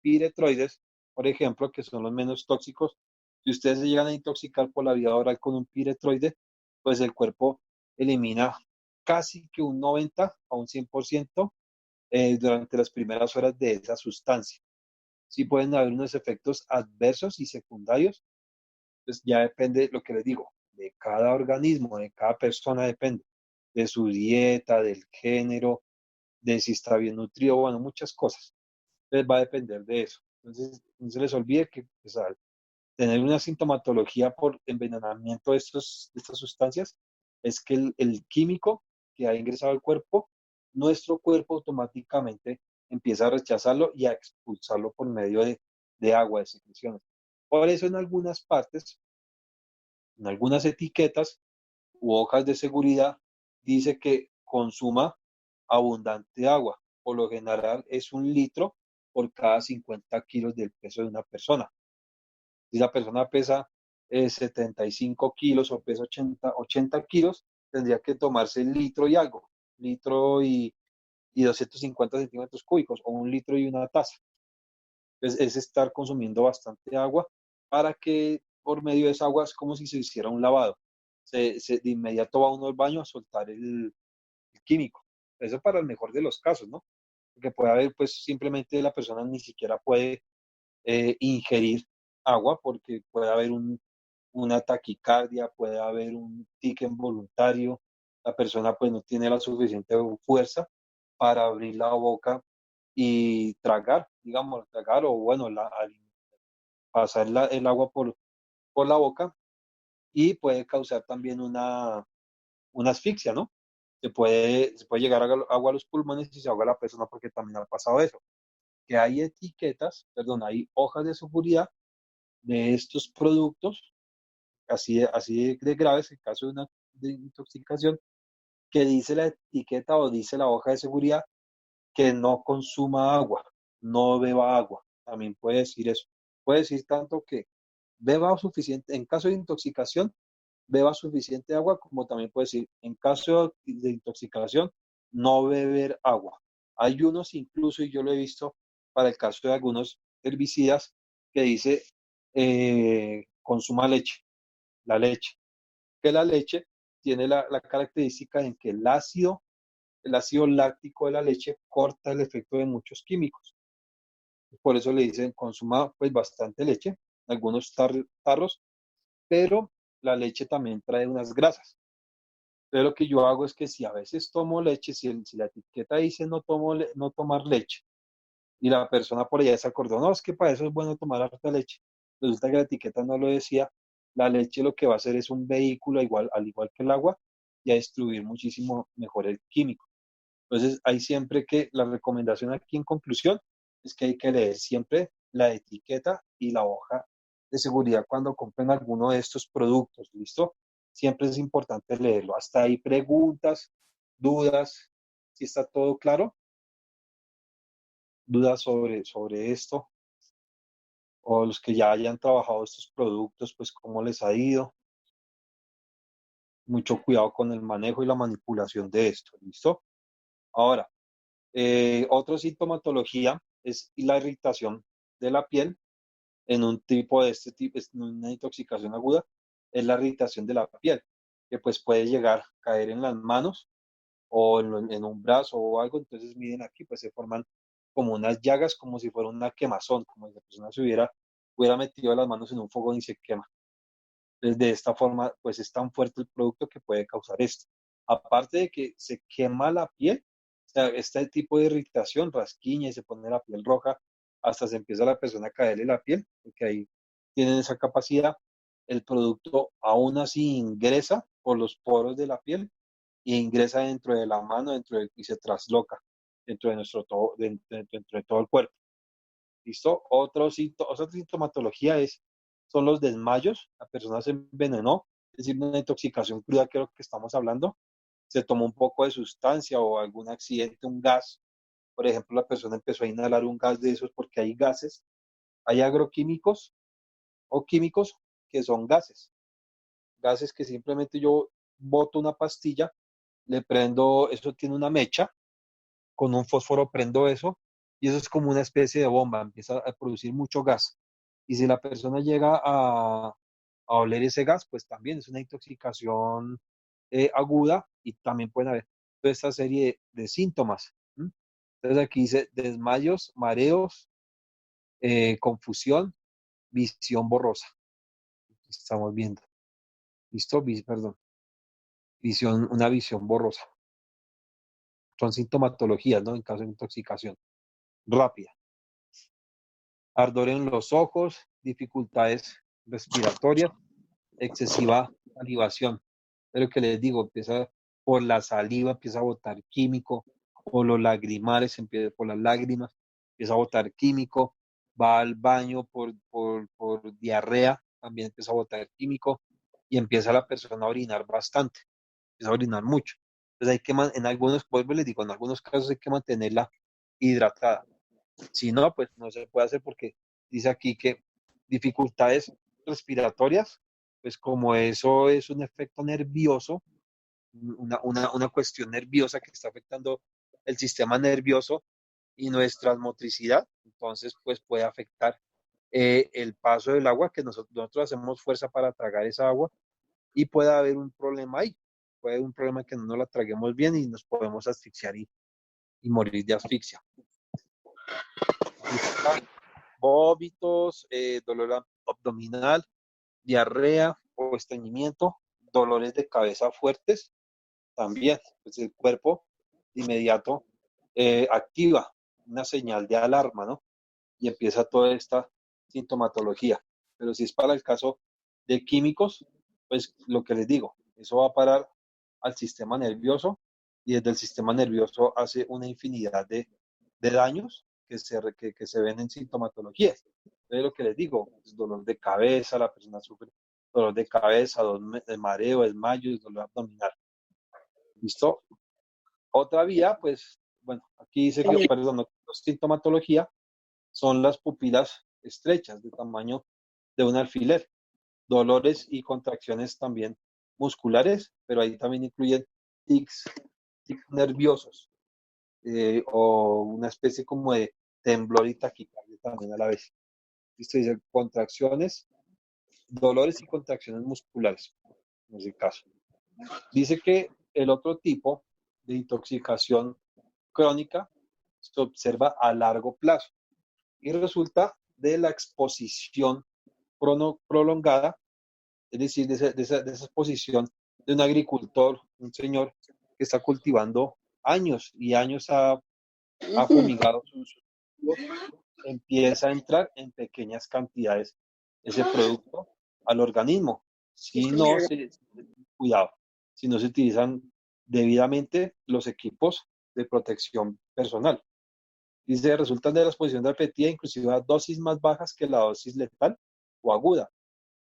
piretroides, por ejemplo, que son los menos tóxicos, si ustedes se llegan a intoxicar por la vía oral con un piretroide, pues el cuerpo elimina casi que un 90 a un 100% durante las primeras horas de esa sustancia. Sí pueden haber unos efectos adversos y secundarios, pues ya depende de lo que les digo, de cada organismo, de cada persona depende, de su dieta, del género, de si está bien nutrido, bueno, muchas cosas. Entonces va a depender de eso. Entonces, no se les olvide que pues, al tener una sintomatología por envenenamiento de estas sustancias, es que el químico que ha ingresado al cuerpo, nuestro cuerpo automáticamente empieza a rechazarlo y a expulsarlo por medio de agua, de secreciones. Por eso en algunas partes, en algunas etiquetas u hojas de seguridad, dice que consuma abundante agua. Por lo general es 1 litro por cada 50 kilos del peso de una persona. Si la persona pesa 75 kilos o pesa 80 kilos, tendría que tomarse 1 litro y algo, litro y 250 centímetros cúbicos o 1 litro y una taza. Entonces es estar consumiendo bastante agua para que por medio de esa agua es como si se hiciera un lavado. De inmediato va uno al baño a soltar el químico. Eso para el mejor de los casos, ¿no? Porque puede haber, pues simplemente la persona ni siquiera puede ingerir agua porque puede haber una taquicardia, puede haber un tic involuntario, la persona pues no tiene la suficiente fuerza para abrir la boca y tragar, digamos, tragar o bueno, pasar el agua por la boca y puede causar también una asfixia, ¿no? Se puede llegar agua a los pulmones y se ahoga la persona porque también ha pasado eso. Que hay etiquetas, perdón, hay hojas de seguridad de estos productos, así de graves, en caso de una de intoxicación, que dice la etiqueta o dice la hoja de seguridad que no consuma agua, no beba agua. También puede decir eso. Puede decir tanto que beba suficiente, en caso de intoxicación, beba suficiente agua, como también puede decir, en caso de intoxicación, no beber agua. Hay unos incluso, y yo lo he visto para el caso de algunos herbicidas, que dice consuma leche, la leche. Que la leche tiene la característica en que el ácido láctico de la leche corta el efecto de muchos químicos. Por eso le dicen consuma pues bastante leche, algunos tarros, pero la leche también trae unas grasas. Entonces lo que yo hago es que si a veces tomo leche, si la etiqueta dice no tomar leche, y la persona por allá se acordó, no, es que para eso es bueno tomar harta leche. Resulta que la etiqueta no lo decía, la leche lo que va a hacer es un vehículo al igual que el agua, y a distribuir muchísimo mejor el químico. Entonces, hay siempre que, la recomendación aquí en conclusión, es que hay que leer siempre la etiqueta y la hoja de seguridad cuando compren alguno de estos productos, ¿listo? Siempre es importante leerlo. Hasta ahí preguntas, dudas, si está todo claro, dudas sobre esto, o los que ya hayan trabajado estos productos, pues cómo les ha ido. Mucho cuidado con el manejo y la manipulación de esto, ¿listo? Ahora, otra sintomatología es la irritación de la piel en un tipo de este tipo, es una intoxicación aguda, es la irritación de la piel, que pues puede llegar a caer en las manos o en un brazo o algo, entonces miren aquí, pues se forman como unas llagas, como si fuera una quemazón, como si la persona hubiera metido las manos en un fogón y se quema. Entonces, de esta forma, pues es tan fuerte el producto que puede causar esto. Aparte de que se quema la piel, o sea, este tipo de irritación, rasquiña y se pone la piel roja, hasta se empieza la persona a caerle la piel, porque ahí tienen esa capacidad. El producto aún así ingresa por los poros de la piel y ingresa dentro de la mano y se trasloca dentro de dentro de todo el cuerpo. ¿Listo? Otra sintomatología son los desmayos. La persona se envenenó, es decir, una intoxicación cruda, que es lo que estamos hablando. Se tomó un poco de sustancia o algún accidente, un gas. Por ejemplo, la persona empezó a inhalar un gas de esos porque hay gases, hay agroquímicos o químicos que son gases. Gases que simplemente yo boto una pastilla, le prendo, eso tiene una mecha, con un fósforo prendo eso y eso es como una especie de bomba, empieza a producir mucho gas. Y si la persona llega a oler ese gas, pues también es una intoxicación aguda y también pueden haber toda esta serie de síntomas. ¿M? Entonces aquí dice desmayos, mareos, confusión, visión borrosa. Estamos viendo. ¿Listo? Perdón. Una visión borrosa. Son sintomatologías, ¿no? En caso de intoxicación rápida. Ardor en los ojos, dificultades respiratorias, excesiva salivación. Pero que les digo, empieza por la saliva, empieza a botar químico, o los lagrimales, empieza por las lágrimas, empieza a botar químico, va al baño por diarrea, también empieza a botar químico, y empieza la persona a orinar bastante, empieza a orinar mucho. Entonces en algunos, vuelvo y les digo, en algunos casos hay que mantenerla hidratada. Si no, pues no se puede hacer porque dice aquí que dificultades respiratorias, pues como eso es un efecto nervioso, una cuestión nerviosa que está afectando el sistema nervioso y nuestra motricidad, entonces pues puede afectar el paso del agua, que nosotros hacemos fuerza para tragar esa agua y puede haber un problema ahí, puede haber un problema que no nos la traguemos bien y nos podemos asfixiar y morir de asfixia. Vómitos, dolor abdominal, diarrea o estreñimiento, dolores de cabeza fuertes, también, pues el cuerpo de inmediato activa una señal de alarma, ¿no? Y empieza toda esta sintomatología. Pero si es para el caso de químicos, pues lo que les digo, eso va a parar al sistema nervioso y desde el sistema nervioso hace una infinidad de daños que se ven en sintomatologías. Entonces lo que les digo, es dolor de cabeza, la persona sufre dolor de cabeza, mareo, desmayo, dolor abdominal. ¿Listo? Otra vía, pues, bueno, aquí dice que, perdón, sintomatología son las pupilas estrechas de tamaño de un alfiler, dolores y contracciones también musculares, pero ahí también incluyen tics nerviosos o una especie como de temblor y taquicardia también a la vez. Esto dice contracciones, dolores y contracciones musculares, en ese caso. Dice que el otro tipo de intoxicación crónica se observa a largo plazo y resulta de la exposición prolongada, es decir, de esa exposición de un agricultor, un señor que está cultivando años y años ha fumigado sus empieza a entrar en pequeñas cantidades ese producto al organismo. Si no se, cuidado, si no se utilizan debidamente los equipos de protección personal. Dice, resultan de la exposición repetida, inclusive a dosis más bajas que la dosis letal o aguda,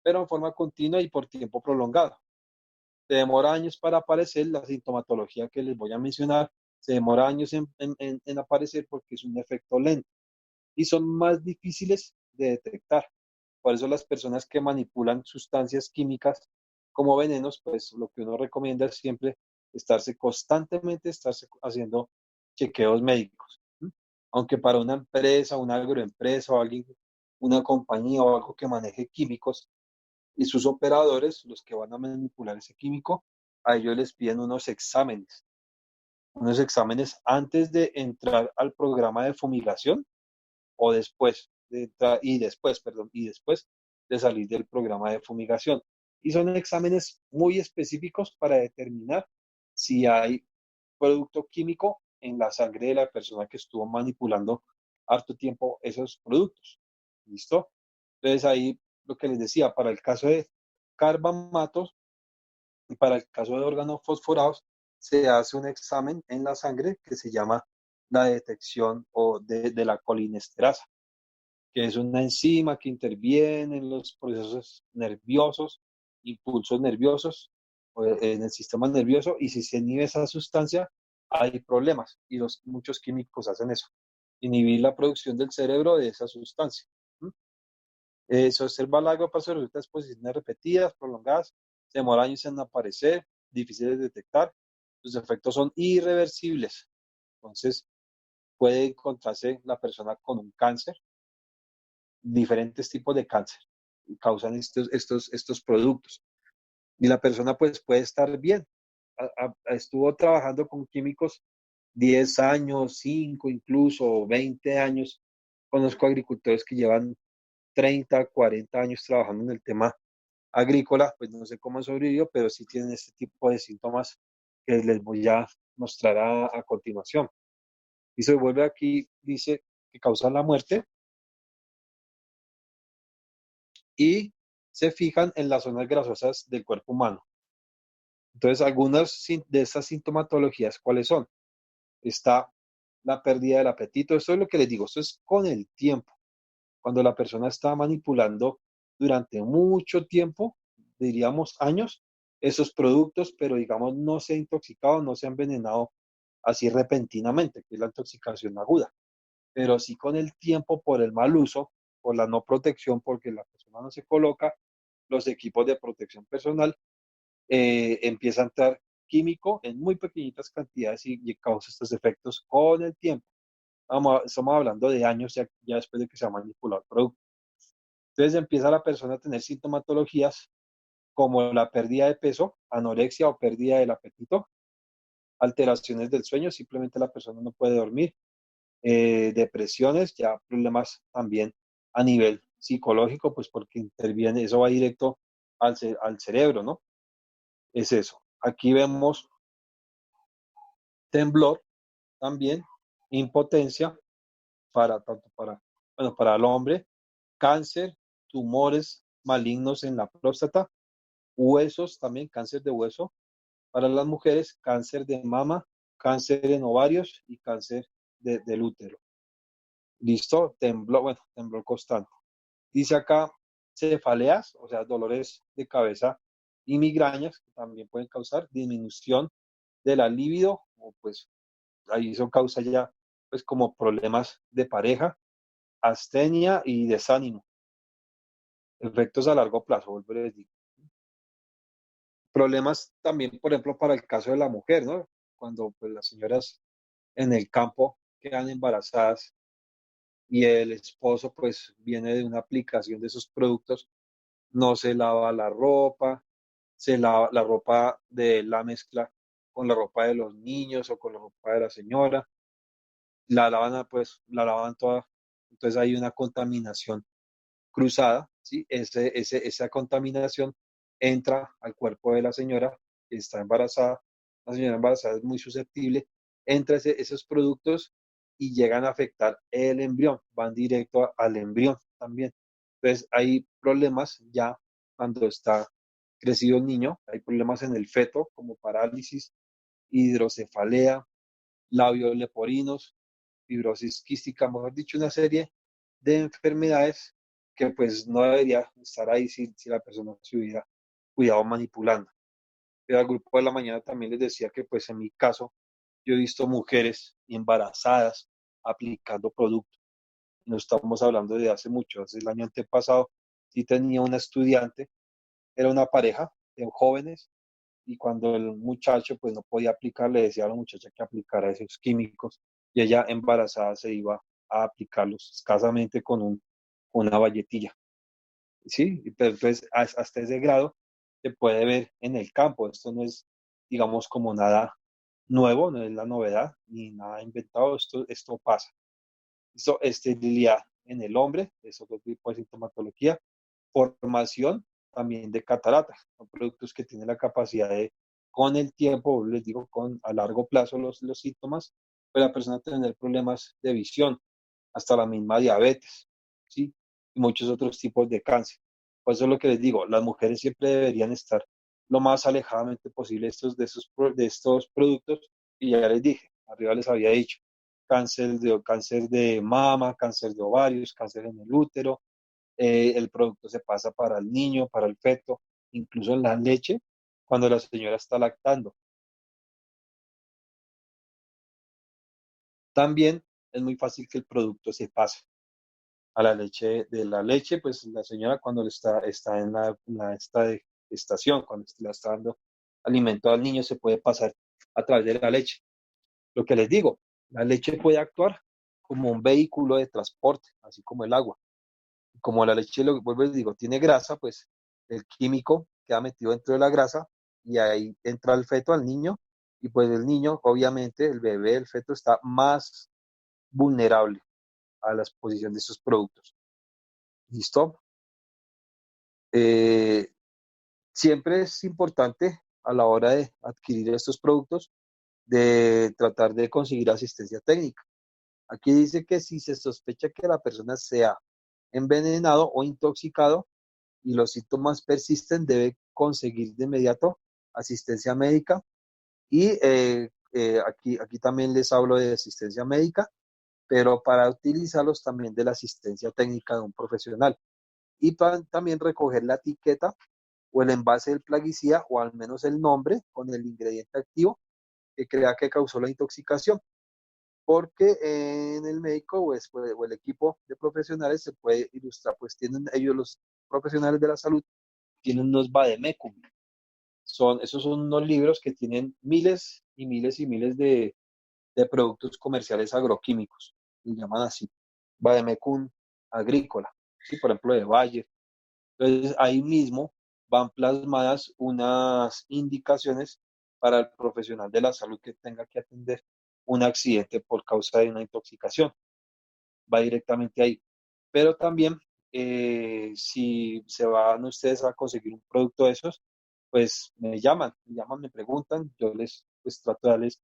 pero en forma continua y por tiempo prolongado. Se demora años para aparecer la sintomatología que les voy a mencionar, se demora años en aparecer porque es un efecto lento y son más difíciles de detectar. Por eso las personas que manipulan sustancias químicas como venenos, pues lo que uno recomienda es siempre constantemente estarse haciendo chequeos médicos. ¿Sí? Aunque para una empresa, una agroempresa o alguien, una compañía o algo que maneje químicos y sus operadores, los que van a manipular ese químico, a ellos les piden unos exámenes antes de entrar al programa de fumigación o después y después de salir del programa de fumigación. Y son exámenes muy específicos para determinar si hay producto químico en la sangre de la persona que estuvo manipulando harto tiempo esos productos. ¿Listo? Entonces ahí lo que les decía, para el caso de carbamatos y para el caso de órganos fosforados, se hace un examen en la sangre que se llama la detección de la colinesterasa, que es una enzima que interviene en los procesos nerviosos, impulsos nerviosos en el sistema nervioso, y si se inhibe esa sustancia, hay problemas, y muchos químicos hacen eso, inhibir la producción del cerebro de esa sustancia. ¿Mm? Se observa largo paso de exposiciones repetidas, prolongadas, se demora años en aparecer, difíciles de detectar, sus efectos son irreversibles. Entonces, puede encontrarse la persona con un cáncer, diferentes tipos de cáncer causan estos productos. Y la persona pues puede estar bien. Estuvo trabajando con químicos 10 años, 5 incluso, 20 años. Conozco agricultores que llevan 30, 40 años trabajando en el tema agrícola, pues no sé cómo han sobrevivido, pero sí tienen este tipo de síntomas que les voy a mostrar a continuación. Y se vuelve aquí, dice que causan la muerte, y se fijan en las zonas grasosas del cuerpo humano. Entonces, algunas de estas sintomatologías, ¿cuáles son? Está la pérdida del apetito. Esto es lo que les digo, esto es con el tiempo. Cuando la persona está manipulando durante mucho tiempo, diríamos años, esos productos, pero digamos no se ha intoxicado, no se ha envenenado así repentinamente, que es la intoxicación aguda. Pero sí con el tiempo, por el mal uso, por la no protección, porque la persona no se coloca los equipos de protección personal, empieza a entrar químico en muy pequeñitas cantidades y causa estos efectos con el tiempo. Estamos hablando de años ya después de que se ha manipulado el producto. Entonces empieza la persona a tener sintomatologías como la pérdida de peso, anorexia o pérdida del apetito, alteraciones del sueño, simplemente la persona no puede dormir, depresiones, ya problemas también a nivel psicológico, pues porque interviene, eso va directo al cerebro, ¿no? Es eso. Aquí vemos temblor también, impotencia para el hombre, cáncer, tumores malignos en la próstata, huesos también, cáncer de hueso para las mujeres, cáncer de mama, cáncer en ovarios y cáncer del útero. ¿Listo? Temblor constante. Dice acá cefaleas, o sea, dolores de cabeza y migrañas, que también pueden causar disminución de la libido, o pues ahí eso causa ya pues como problemas de pareja, astenia y desánimo. Efectos a largo plazo, vuelvo a decir. Problemas también, por ejemplo, para el caso de la mujer, ¿no? Cuando pues las señoras en el campo quedan embarazadas y el esposo pues viene de una aplicación de esos productos, no se lava la ropa, se lava la ropa de la mezcla con la ropa de los niños o con la ropa de la señora, la lavan toda, entonces hay una contaminación cruzada, ¿sí? Esa contaminación entra al cuerpo de la señora que está embarazada, la señora embarazada es muy susceptible, entra esos productos y llegan a afectar el embrión, van directo al embrión también. Entonces hay problemas ya cuando está crecido el niño, hay problemas en el feto como parálisis, hidrocefalea, labios leporinos, fibrosis quística, mejor dicho, una serie de enfermedades que pues no debería estar ahí si la persona se hubiera cuidado manipulando. Pero al grupo de la mañana también les decía que pues en mi caso yo he visto mujeres embarazadas aplicando productos. No estamos hablando de hace mucho, hace el año antepasado sí tenía una estudiante, era una pareja de jóvenes, y cuando el muchacho pues no podía aplicar, le decía a la muchacha que aplicara esos químicos, y ella embarazada se iba a aplicarlos escasamente con una valletilla. ¿Sí? Pero entonces hasta ese grado se puede ver en el campo. Esto no es, digamos, como nada nuevo, no es la novedad, ni nada inventado, esto pasa. Esto, esterilidad en el hombre, es otro tipo de sintomatología, formación también de cataratas, son productos que tienen la capacidad de, con el tiempo, les digo, a largo plazo los síntomas, puede la persona tener problemas de visión, hasta la misma diabetes, ¿sí? Y muchos otros tipos de cáncer. Por eso es lo que les digo, las mujeres siempre deberían estar lo más alejadamente posible de estos productos, y ya les dije, arriba les había dicho, cáncer de mama, cáncer de ovarios, cáncer en el útero, el producto se pasa para el niño, para el feto, incluso en la leche, cuando la señora está lactando. También es muy fácil que el producto se pase a la leche. De la leche, pues la señora cuando está en esta de gestación, cuando le está dando alimento al niño, se puede pasar a través de la leche. Lo que les digo, la leche puede actuar como un vehículo de transporte, así como el agua. Como la leche, lo vuelvo y digo, tiene grasa, pues el químico queda metido dentro de la grasa y ahí entra el feto, al niño, y pues el niño, obviamente, el bebé, el feto está más vulnerable a la exposición de estos productos. ¿Listo? Eh, Siempre es importante a la hora de adquirir estos productos de tratar de conseguir asistencia técnica. Aquí dice que si se sospecha que la persona sea envenenado o intoxicado y los síntomas persisten, debe conseguir de inmediato asistencia médica. Y aquí también les hablo de asistencia médica, pero para utilizarlos también de la asistencia técnica de un profesional. Y para también recoger la etiqueta o el envase del plaguicida, o al menos el nombre con el ingrediente activo que crea que causó la intoxicación, porque en el médico o el equipo de profesionales se puede ilustrar, pues tienen ellos, los profesionales de la salud, tienen unos vademecum. Esos son unos libros que tienen miles y miles y miles de productos comerciales agroquímicos, se llaman así, vademecum agrícola, ¿sí? Por ejemplo, de Bayer. Entonces, ahí mismo van plasmadas unas indicaciones para el profesional de la salud que tenga que atender un accidente por causa de una intoxicación. Va directamente ahí. Pero también, si se van ustedes a conseguir un producto de esos, pues me preguntan, yo les pues, trato de darles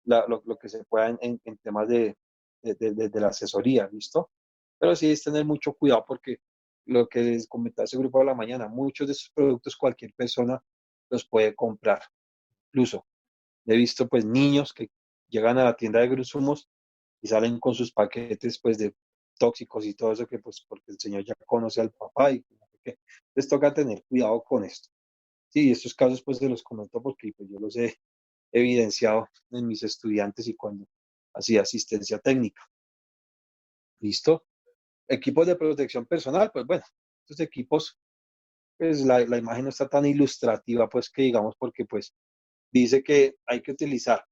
lo que se pueda en temas de la asesoría, ¿listo? Pero sí es tener mucho cuidado porque lo que les comentaba ese grupo de la mañana, muchos de esos productos cualquier persona los puede comprar. Incluso he visto pues niños que llegan a la tienda de consumos y salen con sus paquetes pues de tóxicos y todo eso que pues porque el señor ya conoce al papá y que les toca tener cuidado con esto. Sí, estos casos pues se los comento porque pues, yo los he evidenciado en mis estudiantes y cuando hacía asistencia técnica. ¿Listo? Equipos de protección personal, pues bueno, estos equipos, pues la imagen no está tan ilustrativa, pues que digamos, porque pues dice que hay que utilizar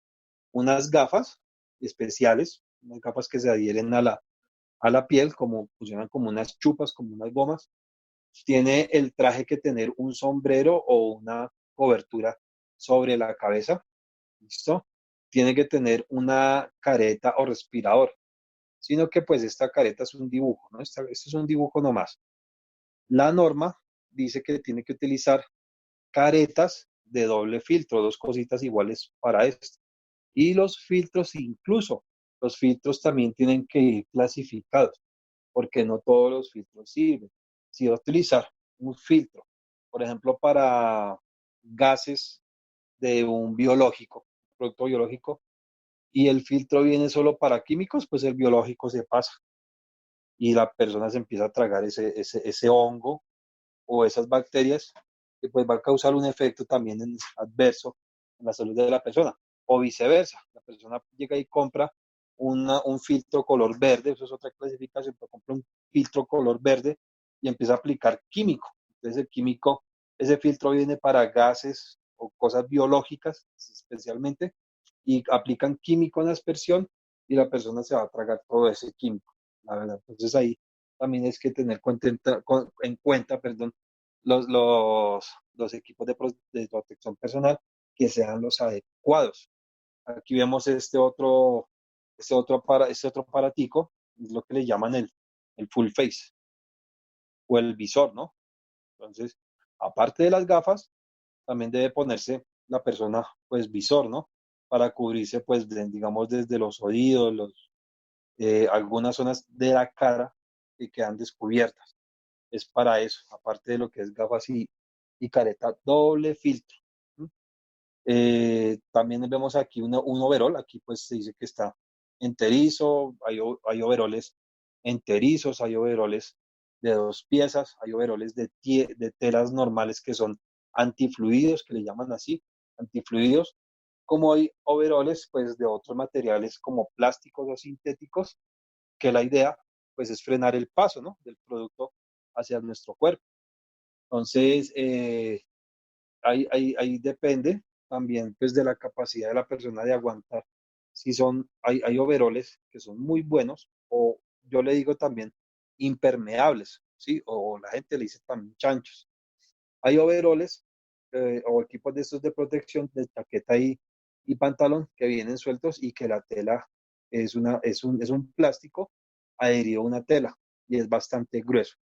unas gafas especiales, unas gafas que se adhieren a la piel, como funcionan como unas chupas, como unas gomas. Tiene el traje que tener un sombrero o una cobertura sobre la cabeza, ¿listo? Tiene que tener una careta o respirador, sino que pues esta careta es un dibujo, ¿no? Este es un dibujo nomás. La norma dice que tiene que utilizar caretas de doble filtro, dos cositas iguales para esto. Y los filtros, incluso los filtros también tienen que ir clasificados, porque no todos los filtros sirven. Si va a utilizar un filtro, por ejemplo, para gases de un biológico, producto biológico, y el filtro viene solo para químicos, pues el biológico se pasa y la persona se empieza a tragar ese hongo o esas bacterias que pues va a causar un efecto también adverso en la salud de la persona. O viceversa, la persona llega y compra un filtro color verde, eso es otra clasificación, pero compra un filtro color verde y empieza a aplicar químico. Entonces el químico, ese filtro viene para gases o cosas biológicas especialmente, y aplican químico en la aspersión y la persona se va a tragar todo ese químico, la verdad. Entonces ahí también es que tener en cuenta, perdón, los equipos de protección personal que sean los adecuados. Aquí vemos este otro aparatico, es lo que le llaman el full face o el visor, ¿no? Entonces, aparte de las gafas, también debe ponerse la persona, pues, visor, ¿no? Para cubrirse, pues, digamos, desde los oídos, algunas zonas de la cara que quedan descubiertas. Es para eso, aparte de lo que es gafas y careta doble filtro. ¿Mm? También vemos aquí un overol, aquí pues se dice que está enterizo, hay overoles enterizos, hay overoles de 2 piezas, hay overoles de telas normales que son antifluidos, que le llaman así, antifluidos, como hay overoles pues de otros materiales como plásticos o sintéticos, que la idea pues es frenar el paso, ¿no?, del producto hacia nuestro cuerpo. Entonces, ahí depende también pues de la capacidad de la persona de aguantar. Si hay overoles que son muy buenos, o yo le digo también impermeables, ¿sí? O la gente le dice también chanchos. Hay overoles o equipos de estos de protección de chaqueta y pantalón que vienen sueltos y que la tela es un plástico adherido a una tela y es bastante grueso.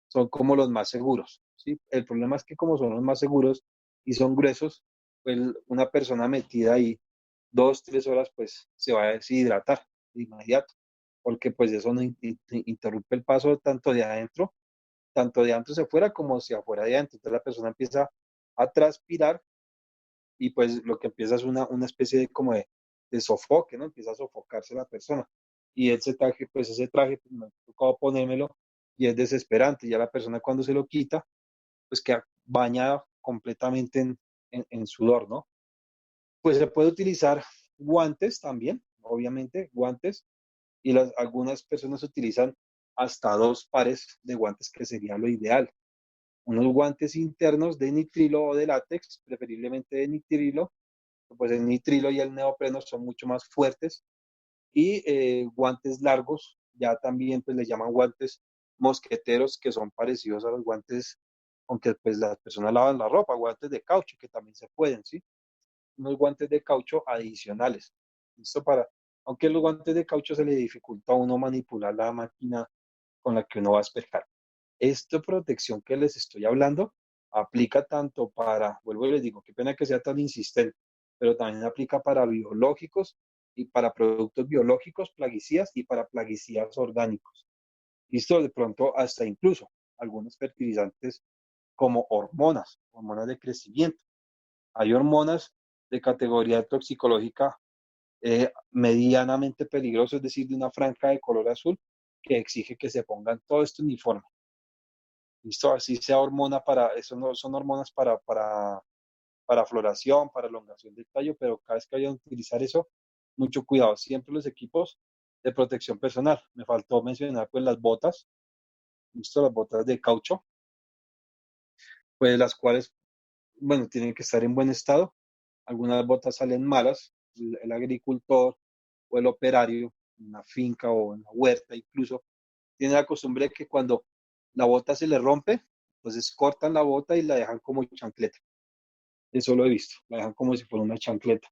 Son como los más seguros, ¿sí? El problema es que como son los más seguros y son gruesos, pues una persona metida ahí 2, 3 horas, pues se va a deshidratar de inmediato, porque pues eso no interrumpe el paso tanto de adentro hacia afuera como hacia afuera de adentro. Entonces la persona empieza a transpirar y pues lo que empieza es una especie de como de sofoque, ¿no? Empieza a sofocarse la persona. Y ese traje, pues me ha tocado ponérmelo y es desesperante. Ya la persona cuando se lo quita, pues queda bañada completamente en sudor, ¿no? Pues se puede utilizar guantes también, obviamente, guantes, y algunas personas utilizan hasta 2 pares de guantes, que sería lo ideal. Unos guantes internos de nitrilo o de látex, preferiblemente de nitrilo, pues el nitrilo y el neopreno son mucho más fuertes, y guantes largos, ya también pues les llaman guantes mosqueteros, que son parecidos a los guantes con que pues las personas lavan la ropa, guantes de caucho que también se pueden, ¿sí? Unos guantes de caucho adicionales, ¿listo? Aunque los guantes de caucho se le dificulta a uno manipular la máquina con la que uno va a espejar. Esta protección que les estoy hablando aplica tanto para, vuelvo y les digo, qué pena que sea tan insistente, pero también aplica para biológicos y para productos biológicos, plaguicidas, y para plaguicidas orgánicos. Listo, de pronto hasta incluso algunos fertilizantes como hormonas de crecimiento. Hay hormonas de categoría toxicológica medianamente peligrosas, es decir, de una franja de color azul, que exige que se pongan todo esto uniforme. Listo, así sea hormona eso no son hormonas para floración, para elongación del tallo, pero cada vez que vayan a utilizar eso, mucho cuidado. Siempre los equipos de protección personal. Me faltó mencionar pues las botas, listo, las botas de caucho, pues las cuales, bueno, tienen que estar en buen estado. Algunas botas salen malas, el agricultor o el operario en una finca o en una huerta incluso, tiene la costumbre de que cuando la bota se le rompe, entonces cortan la bota y la dejan como chancleta. Eso lo he visto, la dejan como si fuera una chancleta.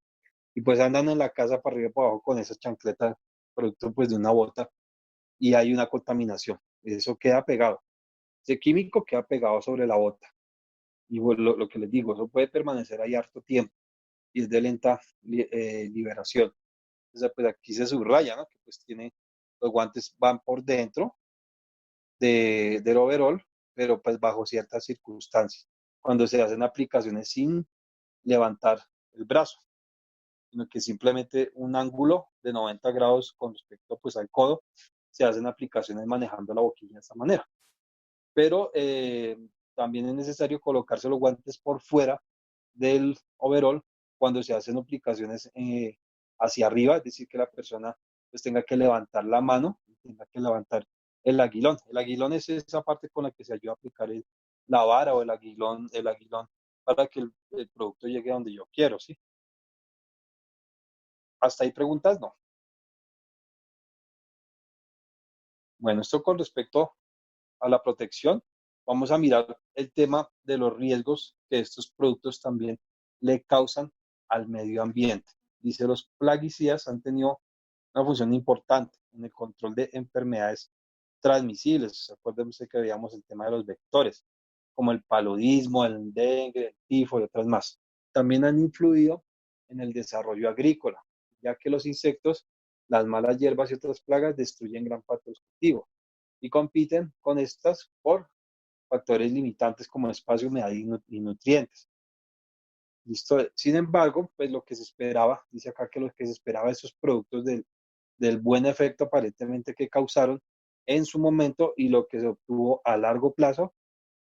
Y pues andan en la casa para arriba y para abajo con esa chancleta, producto pues de una bota, y hay una contaminación. Eso queda pegado. Ese químico queda pegado sobre la bota. Y bueno, lo que les digo, eso puede permanecer ahí harto tiempo y es de lenta liberación. Entonces, pues aquí se subraya, ¿no? Que pues los guantes van por dentro del overall, pero pues bajo ciertas circunstancias. Cuando se hacen aplicaciones sin levantar el brazo, sino que simplemente un ángulo de 90 grados con respecto pues al codo, se hacen aplicaciones manejando la boquilla de esta manera. Pero también es necesario colocarse los guantes por fuera del overall cuando se hacen aplicaciones hacia arriba, es decir, que la persona pues tenga que levantar la mano, tenga que levantar el aguilón. El aguilón es esa parte con la que se ayuda a aplicar la vara o el aguilón para que el producto llegue a donde yo quiero, ¿sí? ¿Hasta ahí preguntas? No. Bueno, esto con respecto a la protección. Vamos a mirar el tema de los riesgos que estos productos también le causan al medio ambiente. Dice, los plaguicidas han tenido una función importante en el control de enfermedades transmisibles. Acuérdense que veíamos el tema de los vectores, como el paludismo, el dengue, el tifo y otras más. También han influido en el desarrollo agrícola, ya que los insectos las malas hierbas y otras plagas destruyen gran parte de los cultivos y compiten con estas por factores limitantes como espacio, humedad y nutrientes. ¿Listo? Sin embargo, pues lo que se esperaba, dice acá que lo que se esperaba de esos productos del buen efecto aparentemente que causaron en su momento y lo que se obtuvo a largo plazo,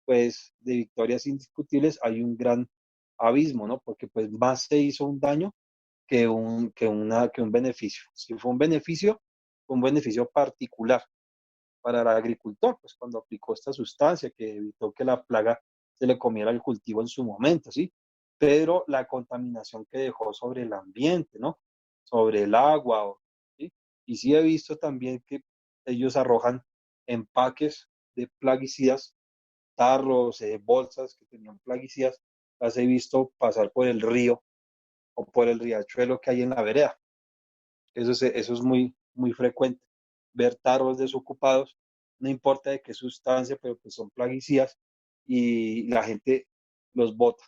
pues de victorias indiscutibles hay un gran abismo, ¿no? Porque pues más se hizo un daño que un beneficio. Si fue un beneficio particular para el agricultor, pues cuando aplicó esta sustancia que evitó que la plaga se le comiera el cultivo en su momento, ¿sí? Pero la contaminación que dejó sobre el ambiente, ¿no? Sobre el agua, ¿sí? Y sí he visto también que ellos arrojan empaques de plaguicidas, tarros, bolsas que tenían plaguicidas, las he visto pasar por el río o por el riachuelo que hay en la vereda. Eso es muy, muy frecuente. Ver tarros desocupados, no importa de qué sustancia, pero pues son plaguicidas y la gente los bota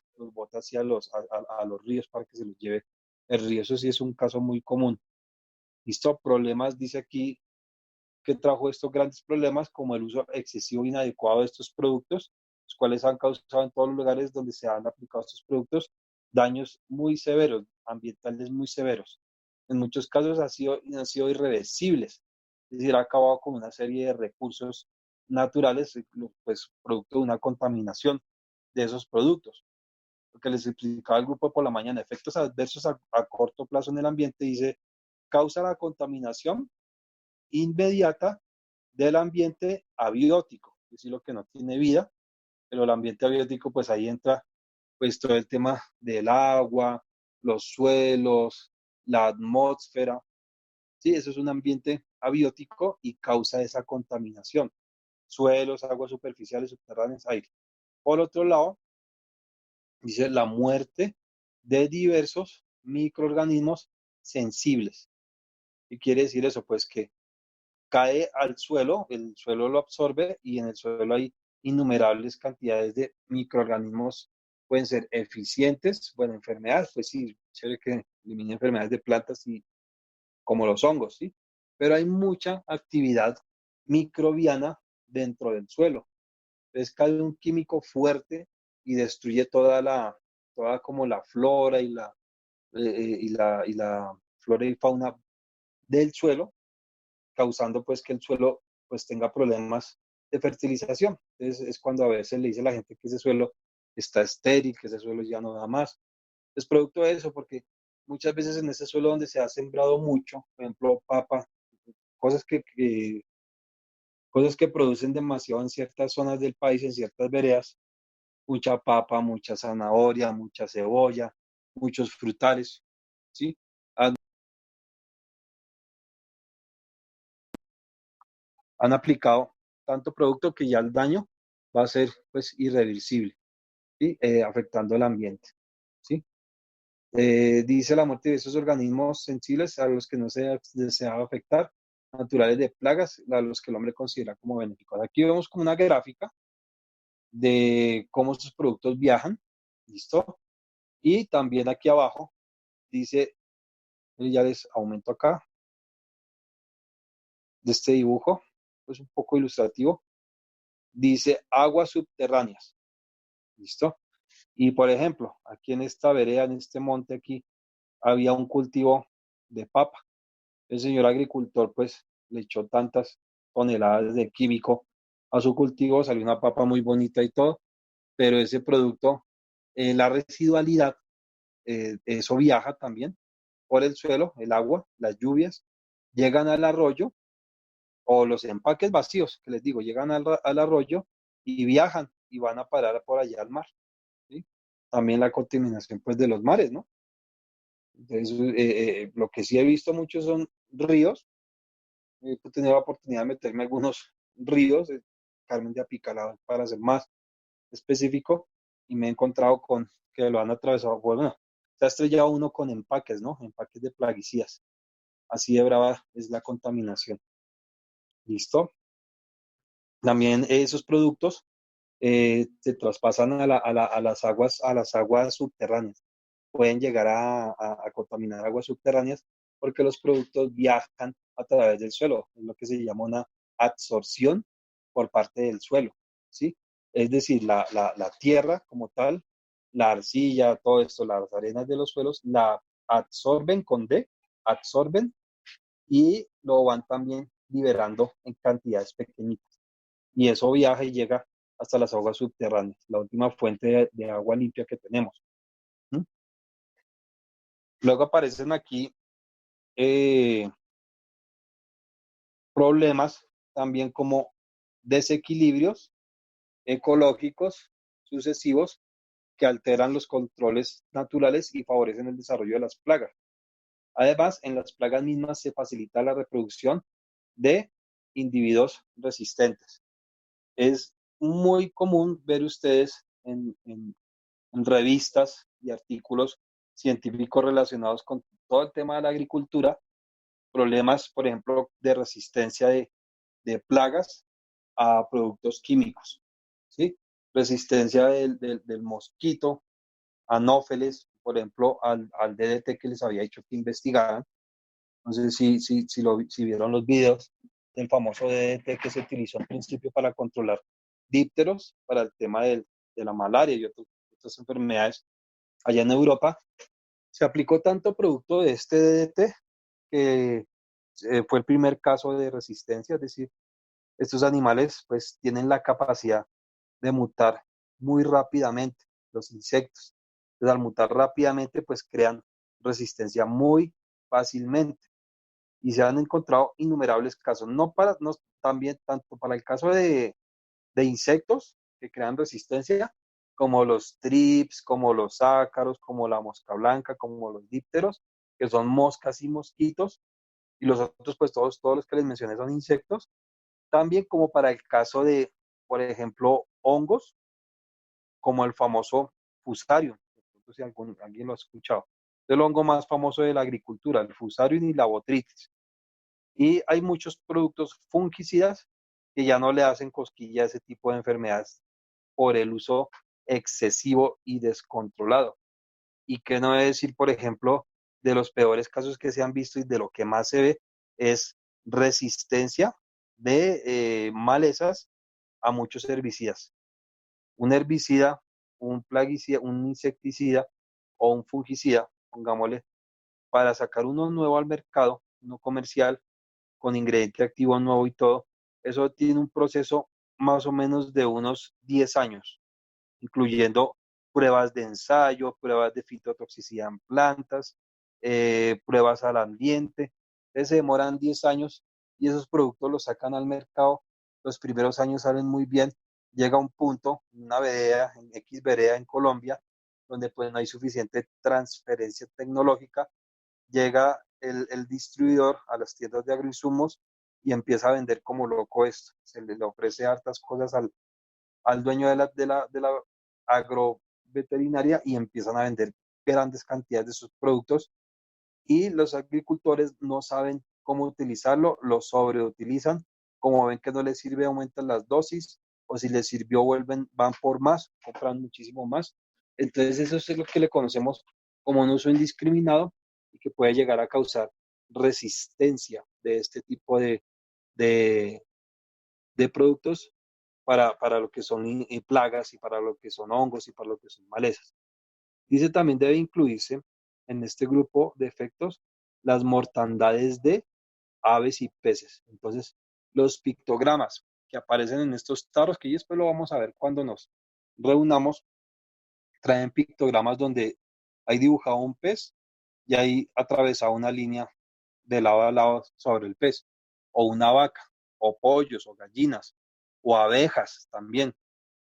hacia a los ríos para que se los lleve el río. Eso sí es un caso muy común. Listo, problemas, dice aquí, que trajo estos grandes problemas como el uso excesivo e inadecuado de estos productos, los cuales han causado en todos los lugares donde se han aplicado estos productos daños muy severos, ambientales muy severos. En muchos casos han sido irreversibles, es decir, ha acabado con una serie de recursos naturales, pues producto de una contaminación de esos productos. Lo que les explicaba el grupo por la mañana, efectos adversos a corto plazo en el ambiente, dice, causa la contaminación inmediata del ambiente abiótico, es decir, lo que no tiene vida, pero el ambiente abiótico, pues ahí entra pues todo el tema del agua, los suelos, la atmósfera, sí, eso es un ambiente abiótico y causa esa contaminación, suelos, aguas superficiales, subterráneas, aire. Por otro lado, dice la muerte de diversos microorganismos sensibles. ¿Qué quiere decir eso? Pues que cae al suelo, el suelo lo absorbe y en el suelo hay innumerables cantidades de microorganismos, pueden ser eficientes, bueno, enfermedades, pues sí, chévere que elimine enfermedades de plantas y como los hongos, ¿sí? Pero hay mucha actividad microbiana dentro del suelo. Entonces cae un químico fuerte y destruye toda como la flora y la flora y fauna del suelo, causando pues que el suelo pues tenga problemas de fertilización. Entonces es cuando a veces le dice a la gente que ese suelo está estéril, que ese suelo ya no da más. Es producto de eso, porque muchas veces en ese suelo donde se ha sembrado mucho, por ejemplo, papa, cosas cosas que producen demasiado en ciertas zonas del país, en ciertas veredas, mucha papa, mucha zanahoria, mucha cebolla, muchos frutales, ¿sí? Han aplicado tanto producto que ya el daño va a ser pues irreversible, ¿sí? Afectando el ambiente, ¿sí? Dice la muerte de esos organismos sensibles a los que no se deseaba afectar, naturales de plagas, a los que el hombre considera como benéficos. Aquí vemos como una gráfica de cómo estos productos viajan, ¿listo? Y también aquí abajo dice, ya les aumento acá, de este dibujo, pues un poco ilustrativo, dice aguas subterráneas, ¿listo? Y por ejemplo, aquí en esta vereda, en este monte aquí, había un cultivo de papa. El señor agricultor pues le echó tantas toneladas de químico a su cultivo, salió una papa muy bonita y todo, pero ese producto, la residualidad, eso viaja también por el suelo, el agua, las lluvias, llegan al arroyo o los empaques vacíos, que les digo, llegan al arroyo y viajan y van a parar por allá al mar, ¿sí? También la contaminación pues de los mares, ¿no? Entonces, lo que sí he visto mucho son ríos. He tenido la oportunidad de meterme en algunos ríos, Carmen de Apicalá, para ser más específico, y me he encontrado con que lo han atravesado, bueno, se ha estrellado uno con empaques, ¿no? Empaques de plaguicidas. Así de brava es la contaminación. ¿Listo? También esos productos se traspasan a las aguas subterráneas. Pueden llegar a contaminar aguas subterráneas porque los productos viajan a través del suelo, es lo que se llama una absorción por parte del suelo, ¿sí? Es decir, la tierra como tal, la arcilla, todo esto, las arenas de los suelos, la absorben con D, absorben y lo van también liberando en cantidades pequeñitas. Y eso viaja y llega hasta las aguas subterráneas, la última fuente de agua limpia que tenemos. ¿Mm? Luego aparecen aquí eh, problemas también como desequilibrios ecológicos sucesivos que alteran los controles naturales y favorecen el desarrollo de las plagas. Además, en las plagas mismas se facilita la reproducción de individuos resistentes. Es muy común ver ustedes en revistas y artículos científicos relacionados con todo el tema de la agricultura, problemas, por ejemplo, de resistencia de plagas a productos químicos, ¿sí? Resistencia del mosquito, anófeles, por ejemplo, al DDT que les había dicho que investigaran. No sé si vieron los videos del famoso DDT que se utilizó al principio para controlar dípteros, para el tema de la malaria y otras enfermedades allá en Europa. Se aplicó tanto producto de este DDT que fue el primer caso de resistencia, es decir, estos animales pues tienen la capacidad de mutar muy rápidamente, los insectos. Entonces, al mutar rápidamente pues crean resistencia muy fácilmente y se han encontrado innumerables casos, no también tanto para el caso de insectos que crean resistencia, como los trips, como los ácaros, como la mosca blanca, como los dípteros, que son moscas y mosquitos, y los otros, pues todos los que les mencioné son insectos, también como para el caso de, por ejemplo, hongos, como el famoso Fusarium, no sé si alguien lo ha escuchado, el hongo más famoso de la agricultura, el Fusarium y la Botrytis. Y hay muchos productos fungicidas que ya no le hacen cosquilla a ese tipo de enfermedades por el uso excesivo y descontrolado. Y que no es decir, por ejemplo, de los peores casos que se han visto y de lo que más se ve es resistencia de malezas a muchos herbicidas. Un herbicida, un plaguicida, un insecticida o un fungicida, pongámosle, para sacar uno nuevo al mercado, uno comercial, con ingrediente activo nuevo y todo, eso tiene un proceso más o menos de unos 10 años, incluyendo pruebas de ensayo, pruebas de fitotoxicidad en plantas, pruebas al ambiente. Entonces se demoran 10 años y esos productos los sacan al mercado. Los primeros años salen muy bien. Llega un punto, una vereda, en X vereda en Colombia, donde pues no hay suficiente transferencia tecnológica. Llega el distribuidor a las tiendas de agroinsumos y empieza a vender como loco esto. Se le ofrece hartas cosas al dueño de la agroveterinaria y empiezan a vender grandes cantidades de sus productos y los agricultores no saben cómo utilizarlo, lo sobreutilizan, como ven que no les sirve, aumentan las dosis, o si les sirvió, van por más, compran muchísimo más. Entonces eso es lo que le conocemos como un uso indiscriminado y que puede llegar a causar resistencia de este tipo de, de productos para lo que son plagas y para lo que son hongos y para lo que son malezas. Dice también debe incluirse en este grupo de efectos las mortandades de aves y peces. Entonces, los pictogramas que aparecen en estos tarros, que después lo vamos a ver cuando nos reunamos, traen pictogramas donde hay dibujado un pez y hay atravesado una línea de lado a lado sobre el pez, o una vaca, o pollos, o gallinas, o abejas también.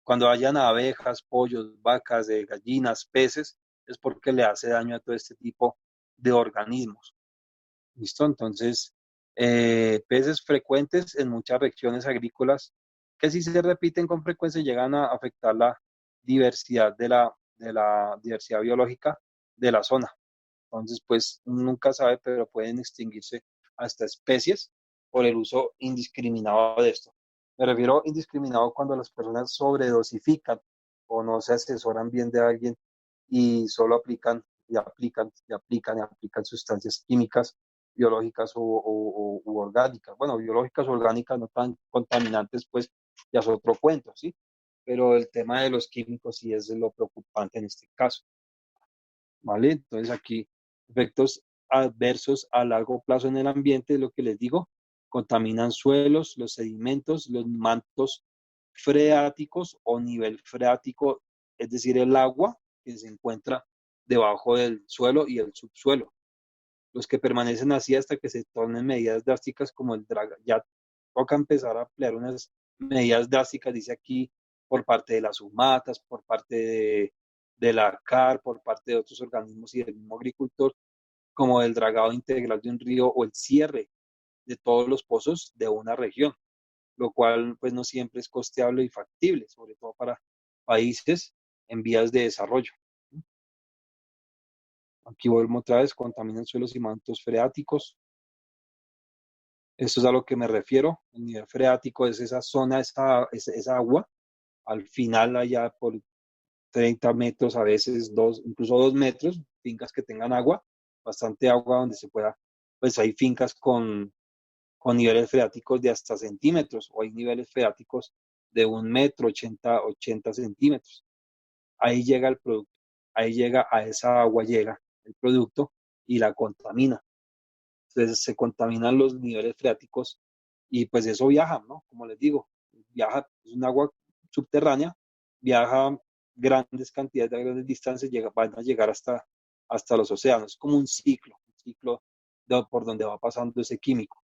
Cuando hayan abejas, pollos, vacas, gallinas, peces, es porque le hace daño a todo este tipo de organismos. ¿Listo? Entonces, peces frecuentes en muchas regiones agrícolas que si se repiten con frecuencia llegan a afectar la diversidad de la diversidad biológica de la zona. Entonces, pues uno nunca sabe, pero pueden extinguirse hasta especies por el uso indiscriminado de esto. Me refiero indiscriminado cuando las personas sobredosifican o no se asesoran bien de alguien y solo aplican y aplican y aplican y aplican sustancias químicas biológicas u orgánicas. Bueno, biológicas o orgánicas no tan contaminantes, pues ya es otro cuento, ¿sí? Pero el tema de los químicos sí es lo preocupante en este caso, ¿vale? Entonces aquí, efectos adversos a largo plazo en el ambiente, lo que les digo, contaminan suelos, los sedimentos, los mantos freáticos o nivel freático, es decir, el agua que se encuentra debajo del suelo y el subsuelo, los que permanecen así hasta que se tornen medidas drásticas como el dragado. Ya toca empezar a emplear unas medidas drásticas, dice aquí, por parte de las humatas, por parte de la CAR, por parte de otros organismos y del mismo agricultor, como el dragado integral de un río o el cierre de todos los pozos de una región, lo cual pues no siempre es costeable y factible, sobre todo para países en vías de desarrollo. Aquí vuelvo otra vez, contaminan suelos y mantos freáticos. Esto es a lo que me refiero. El nivel freático es esa zona, esa agua, al final allá por 30 metros, a veces incluso 2 metros, fincas que tengan agua, bastante agua donde se pueda, pues hay fincas con niveles freáticos de hasta centímetros, o hay niveles freáticos de 1 metro, 80 centímetros. Ahí llega el producto, ahí llega, a esa agua llega el producto y la contamina. Entonces se contaminan los niveles freáticos y pues eso viaja, ¿no? Como les digo, viaja, es un agua subterránea, viaja grandes cantidades de grandes distancias, van a llegar hasta los océanos, es como un ciclo por donde va pasando ese químico.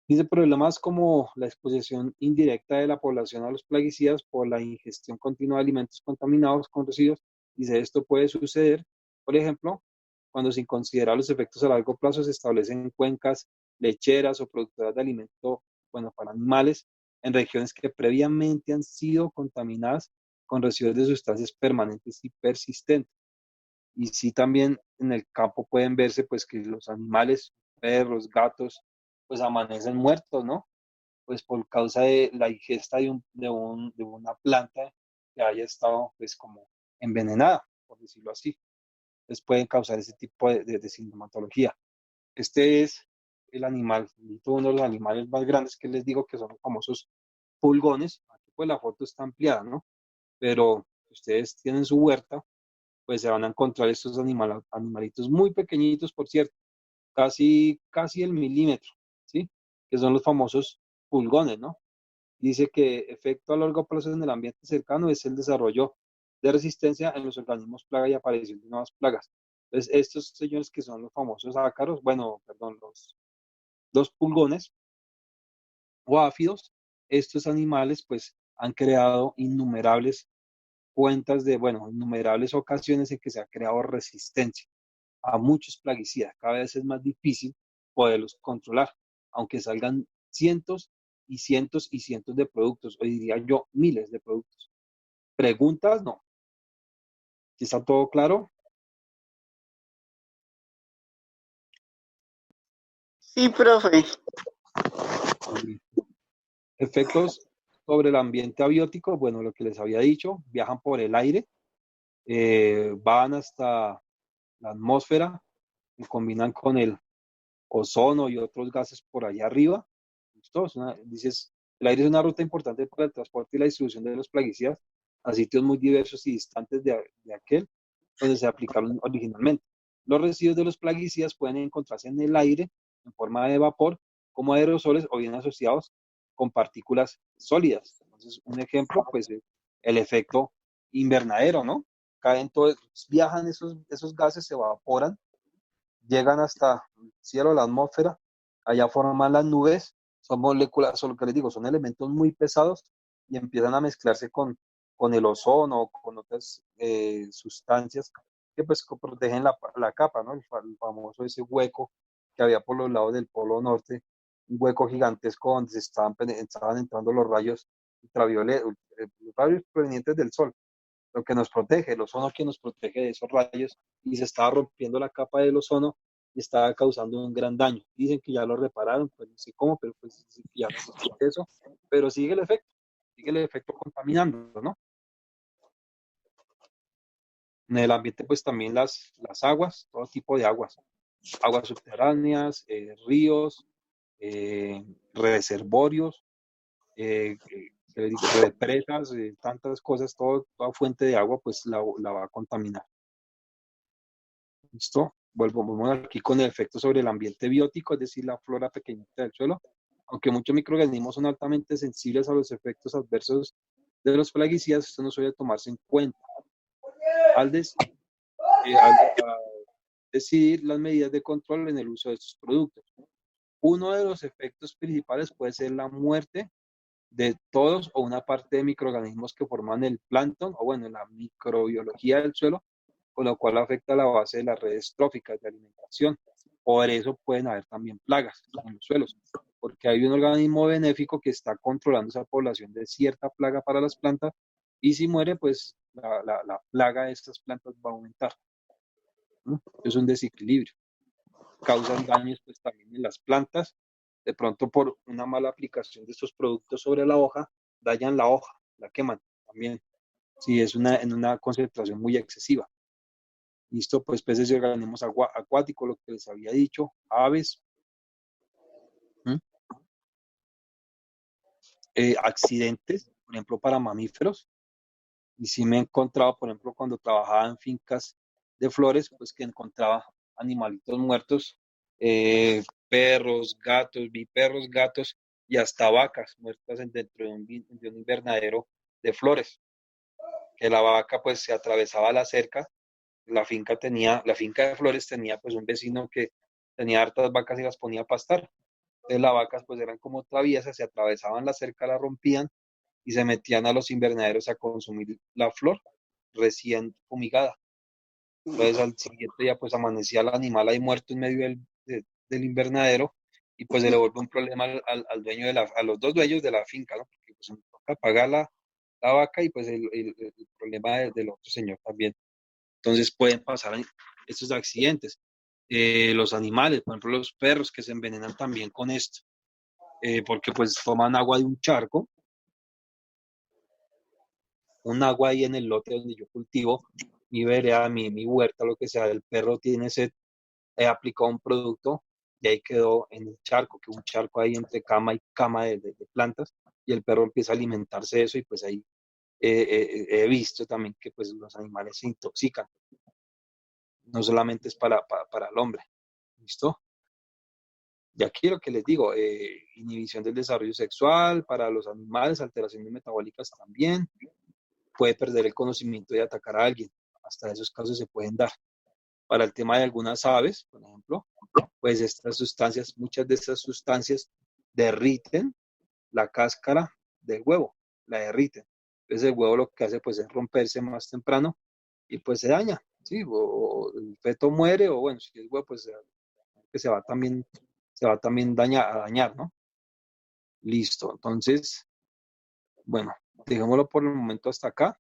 Dice problemas como la exposición indirecta de la población a los plaguicidas por la ingestión continua de alimentos contaminados con residuos. Dice esto puede suceder, por ejemplo, cuando sin considerar los efectos a largo plazo se establecen cuencas lecheras o productoras de alimento, bueno, para animales en regiones que previamente han sido contaminadas con residuos de sustancias permanentes y persistentes. Y sí también en el campo pueden verse pues que los animales, perros, gatos, pues amanecen muertos, ¿no? Pues por causa de la ingesta de una planta que haya estado pues como envenenada, por decirlo así. Entonces pueden causar ese tipo de sintomatología. Este es el animal, uno de los animales más grandes que les digo que son los famosos pulgones. Aquí pues la foto está ampliada, ¿no? Pero si ustedes tienen su huerta, pues se van a encontrar estos animalitos muy pequeñitos, por cierto, casi el milímetro, ¿sí? Que son los famosos pulgones, ¿no? Dice que efecto a largo plazo en el ambiente cercano es el desarrollo de resistencia en los organismos plaga y aparición de nuevas plagas. Entonces, estos señores que son los famosos ácaros, bueno, perdón, los pulgones o áfidos, estos animales pues han creado innumerables bueno, innumerables ocasiones en que se ha creado resistencia a muchos plaguicidas. Cada vez es más difícil poderlos controlar, aunque salgan cientos y cientos y cientos de productos, hoy diría yo miles de productos. ¿Preguntas? No. ¿Sí está todo claro? Sí, profe. Efectos sobre el ambiente abiótico, bueno, lo que les había dicho, viajan por el aire, van hasta la atmósfera y combinan con el ozono y otros gases por allá arriba. ¿Listo? Dices, el aire es una ruta importante para el transporte y la distribución de los plaguicidas a sitios muy diversos y distantes de aquel donde se aplicaron originalmente. Los residuos de los plaguicidas pueden encontrarse en el aire en forma de vapor, como aerosoles o bien asociados con partículas sólidas. Entonces, un ejemplo, pues el efecto invernadero, ¿no? Caen todos, viajan esos gases, se evaporan, llegan hasta el cielo, la atmósfera, allá forman las nubes, son moléculas, son lo que les digo, son elementos muy pesados y empiezan a mezclarse con el ozono, con otras sustancias que pues protegen la capa, ¿no? El famoso ese hueco que había por los lados del Polo Norte, un hueco gigantesco donde estaban entrando los rayos ultravioletas, los rayos provenientes del sol, lo que nos protege, el ozono que nos protege de esos rayos, y se estaba rompiendo la capa del ozono y estaba causando un gran daño. Dicen que ya lo repararon, pues no sé cómo, pero pues dicen que ya no existe eso, pero sigue el efecto contaminando, ¿no? En el ambiente pues también las aguas, todo tipo de aguas, aguas subterráneas, ríos, reservorios, ¿qué le digo? Represas, tantas cosas, toda fuente de agua pues la va a contaminar. ¿Listo? Volvemos aquí con el efecto sobre el ambiente biótico, es decir, la flora pequeñita del suelo. Aunque muchos microorganismos son altamente sensibles a los efectos adversos de los plaguicidas, esto no suele tomarse en cuenta al decidir las medidas de control en el uso de estos productos. Uno de los efectos principales puede ser la muerte de todos o una parte de microorganismos que forman el plancton, o bueno, la microbiología del suelo, con lo cual afecta la base de las redes tróficas de alimentación. Por eso pueden haber también plagas en los suelos, porque hay un organismo benéfico que está controlando esa población de cierta plaga para las plantas, y si muere, pues la plaga de estas plantas va a aumentar. ¿No? Es un desequilibrio. Causan daños pues también en las plantas. De pronto por una mala aplicación de estos productos sobre la hoja, dañan la hoja, la queman también, si es en una concentración muy excesiva. Listo, pues peces y organismos acuáticos, lo que les había dicho, aves, accidentes, por ejemplo, para mamíferos. Y sí me he encontrado, por ejemplo, cuando trabajaba en fincas de flores, pues que encontraba animalitos muertos, perros, gatos, vi perros, gatos y hasta vacas muertas dentro de un invernadero de flores. Que la vaca pues se atravesaba la cerca, la finca de flores tenía pues un vecino que tenía hartas vacas y las ponía a pastar. Entonces las vacas pues eran como traviesas, se atravesaban la cerca, la rompían y se metían a los invernaderos a consumir la flor recién fumigada. Entonces al siguiente día pues amanecía el animal ahí muerto en medio del invernadero, y pues se le vuelve un problema al dueño a los dos dueños de la finca, ¿no? Porque pues toca pagar la vaca y pues el problema del otro señor también. Entonces pueden pasar estos accidentes. Los animales, por ejemplo los perros que se envenenan también con esto, porque pues toman agua de un charco, un agua ahí en el lote donde yo cultivo mi vereda, mi huerta, lo que sea. El perro tiene sed, aplicado un producto y ahí quedó en el charco, que un charco ahí entre cama y cama de plantas, y el perro empieza a alimentarse de eso, y pues ahí he visto también que pues los animales se intoxican, no solamente es para el hombre. ¿Listo? Y aquí lo que les digo, inhibición del desarrollo sexual para los animales, alteraciones metabólicas también, puede perder el conocimiento y atacar a alguien. Hasta esos casos se pueden dar. Para el tema de algunas aves, por ejemplo, pues estas sustancias, muchas de estas sustancias derriten la cáscara del huevo, la derriten. Entonces el huevo lo que hace pues es romperse más temprano y pues se daña, ¿sí? O el feto muere, o bueno, si es huevo pues que se va también a dañar, ¿no? Listo, entonces, bueno, dejémoslo por el momento hasta acá.